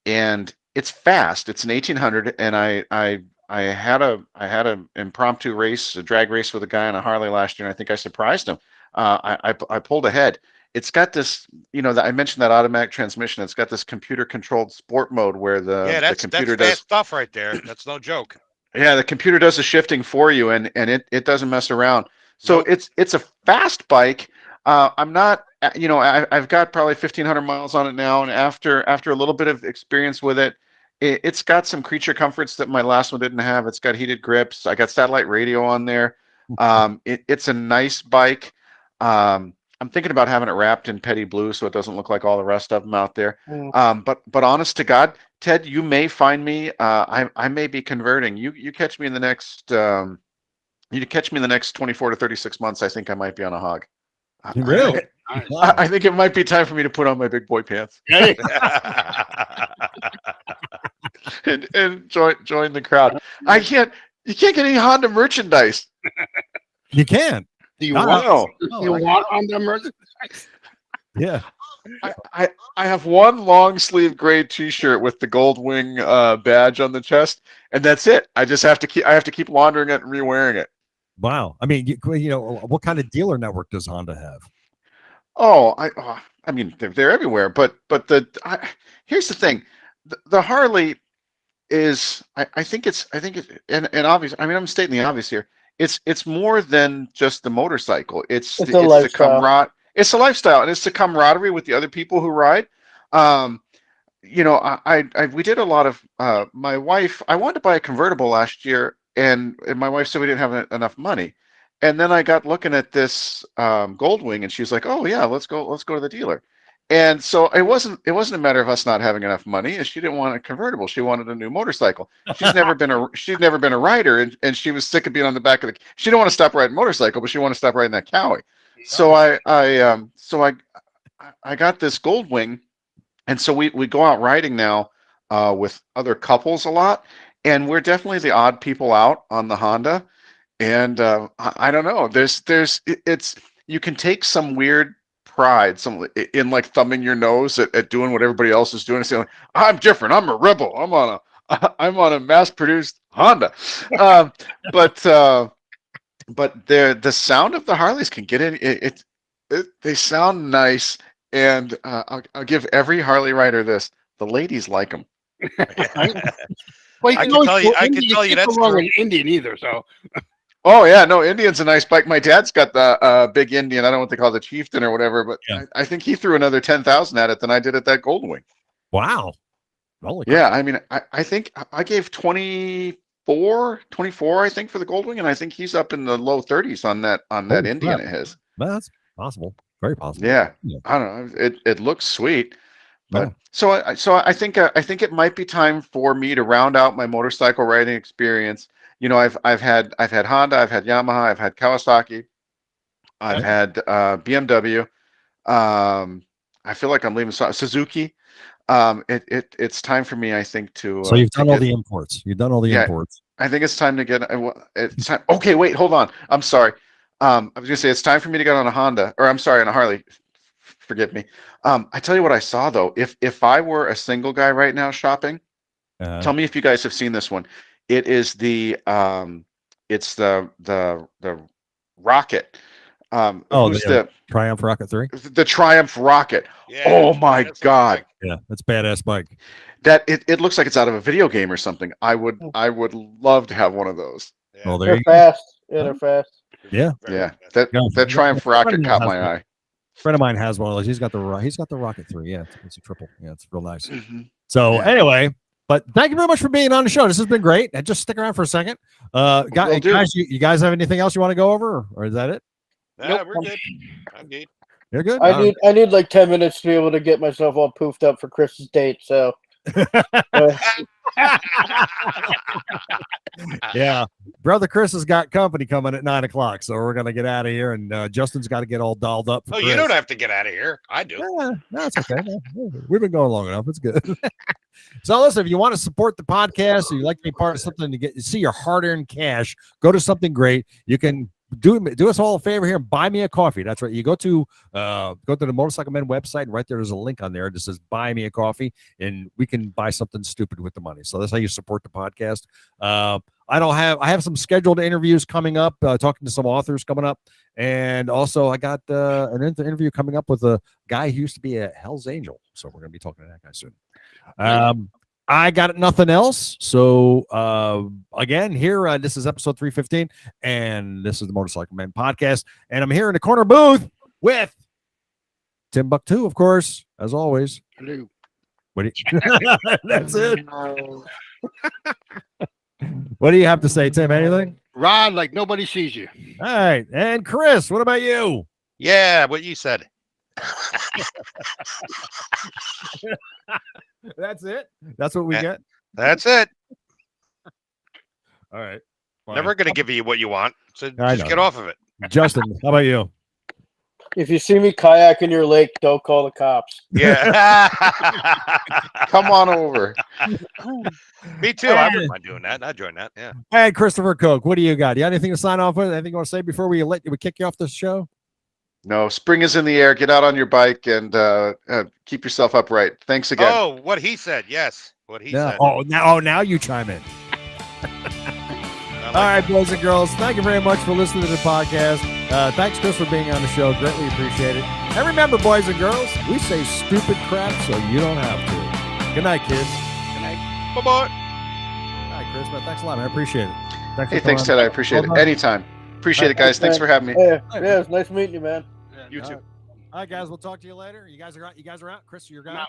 and it's fast. It's an 1800, and I had a impromptu race, a drag race with a guy on a Harley last year, and I think I surprised him. I pulled ahead. It's got this, I mentioned that automatic transmission. It's got this computer controlled sport mode where the computer that's does fast stuff right there. That's no joke. Yeah, the computer does the shifting for you, and it doesn't mess around. So Nope. it's a fast bike. I'm not, I've got probably 1,500 miles on it now, and after a little bit of experience with it, it's got some creature comforts that my last one didn't have. It's got heated grips. I got satellite radio on there. It's a nice bike. I'm thinking about having it wrapped in petty blue so it doesn't look like all the rest of them out there. But honest to God, Ted, you may find me. I may be converting. You catch me in the next 24 to 36 months. I think I might be on a hog. Really? I think it might be time for me to put on my big boy pants and join the crowd. You can't get any Honda merchandise. You can. Do you No. want? Do you want on the merchandise? Yeah. I have one long sleeve gray T-shirt with the gold wing badge on the chest, and that's it. I have to keep laundering it and re-wearing it. Wow. I mean, what kind of dealer network does Honda have? Oh, I mean, they're everywhere. But here's the thing: the Harley is. I think it's and obvious. I mean, I'm stating the obvious here. It's more than just the motorcycle. It's a the lifestyle. It's a lifestyle, and it's the camaraderie with the other people who ride. We did a lot of my wife. I wanted to buy a convertible last year, and my wife said we didn't have enough money. And then I got looking at this Goldwing, and she was like, "Oh yeah, let's go to the dealer." And so it wasn't a matter of us not having enough money. She didn't want a convertible; she wanted a new motorcycle. She'd never been a rider, and she was sick of being on the back of the. She didn't want to stop riding motorcycle, but she wanted to stop riding that Cowie. So I got this Goldwing, and so we go out riding now with other couples a lot, and we're definitely the odd people out on the Honda. And I don't know. It's you can take some weird pride, in like thumbing your nose at doing what everybody else is doing, and saying, "I'm different. I'm a rebel. I'm on a mass-produced Honda." But the sound of the Harleys can get in. They sound nice, and I'll give every Harley rider this: the ladies like them. Well, I can tell you that's wrong true. with Indian either. So Oh yeah, no, Indian's a nice bike. My dad's got the big Indian. I don't know what they call the Chieftain or whatever, but Yeah. I think he threw another 10,000 at it than I did at that Goldwing. Wow. Holy crap. Yeah, I mean, I think I gave 24, I think, for the Goldwing, and I think he's up in the low 30s on that Holy Indian crap. of his. Well, that's possible. Very possible. Yeah, Yeah. I don't know. It looks sweet, but Yeah. so I think it might be time for me to round out my motorcycle riding experience. I've had Honda, I've had Yamaha, I've had Kawasaki, I've had BMW. I feel like I'm leaving Suzuki. It's time for me, I think, to. So you've to done all get- the imports. You've done all the Yeah. imports. I think it's time to get. It's time. Okay, wait, hold on. I'm sorry. I was gonna say it's time for me to get on a Honda, or I'm sorry, on a Harley. Forgive me. I tell you what I saw though. If I were a single guy right now shopping, tell me if you guys have seen this one. It is the It's the rocket. Who's the Triumph Rocket 3. the Triumph rocket? Yeah, Oh my that's God. Yeah, that's badass bike. That it looks like it's out of a video game or something. I would love to have one of those. Yeah. Well, there They're you go. fast. Yeah, they're fast. Yeah. Very Yeah, fast. that Guys, that Triumph rocket caught has my one. eye. Friend of mine has one of those. He's got the Rocket 3. Yeah, it's a triple. Yeah, it's real nice. Mhm. So Yeah. anyway, but thank you very much for being on the show. This has been great. And just stick around for a second. Will do. Guys, you guys have anything else you want to go over, or is that it? Nah, we're good. I'm good. You're good. I need like 10 minutes to be able to get myself all poofed up for Chris's date. So Yeah, brother Chris has got company coming at 9:00, so we're gonna get out of here, and Justin's got to get all dolled up. For Oh, you Chris. don't have to get out of here. I do. Yeah, no, it's okay. We've been going long enough. It's good. So listen, if you want to support the podcast or you like to be part of something to see your hard-earned cash, go to something great. You can do us all a favor here and buy me a coffee. That's right. You go to the Motorcycle Men website, and right there's a link on there that says buy me a coffee, and we can buy something stupid with the money. So that's how you support the podcast. I have some scheduled interviews coming up, talking to some authors coming up. And also I got an interview coming up with a guy who used to be a Hell's Angel. So we're going to be talking to that guy soon. I got nothing else. So again, here, this is episode 315, and this is the Motorcycle Men podcast. And I'm here in the corner booth with Timbuktu, of course, as always. Hello. What do you, that's it. What do you have to say, Tim? Anything? Rod, like nobody sees you. All right. And Chris, what about you? Yeah, what you said. That's it. That's what we Yeah. get. That's it. All right. Fine. Never going to give you what you want. So I just know. get off of it. Justin, how about you? if you see me kayak in your lake, don't call the cops. Yeah. Come on over. Me too. I wouldn't mind doing that. I'd join that. Yeah. Hey, Christopher Koch, what do you got? You got anything to sign off with? Anything you want to say before we kick you off the show? No, spring is in the air. Get out on your bike and keep yourself upright. Thanks again. Oh, what he said. Yes. What he Yeah. said. Now you chime in. All right, boys and girls, thank you very much for listening to the podcast. Thanks, Chris, for being on the show. Greatly appreciate it. And remember, boys and girls, we say stupid crap so you don't have to. Good night, kids. Good night. Bye-bye. All right, Chris, man, thanks a lot, man. I appreciate it. Hey, thanks, Ted. I appreciate it. Anytime. Appreciate it, guys. Thanks for having me. Yeah, it's nice meeting you, man. You too. All right, guys, we'll talk to you later. You guys are out. Chris, you're I'm out. out.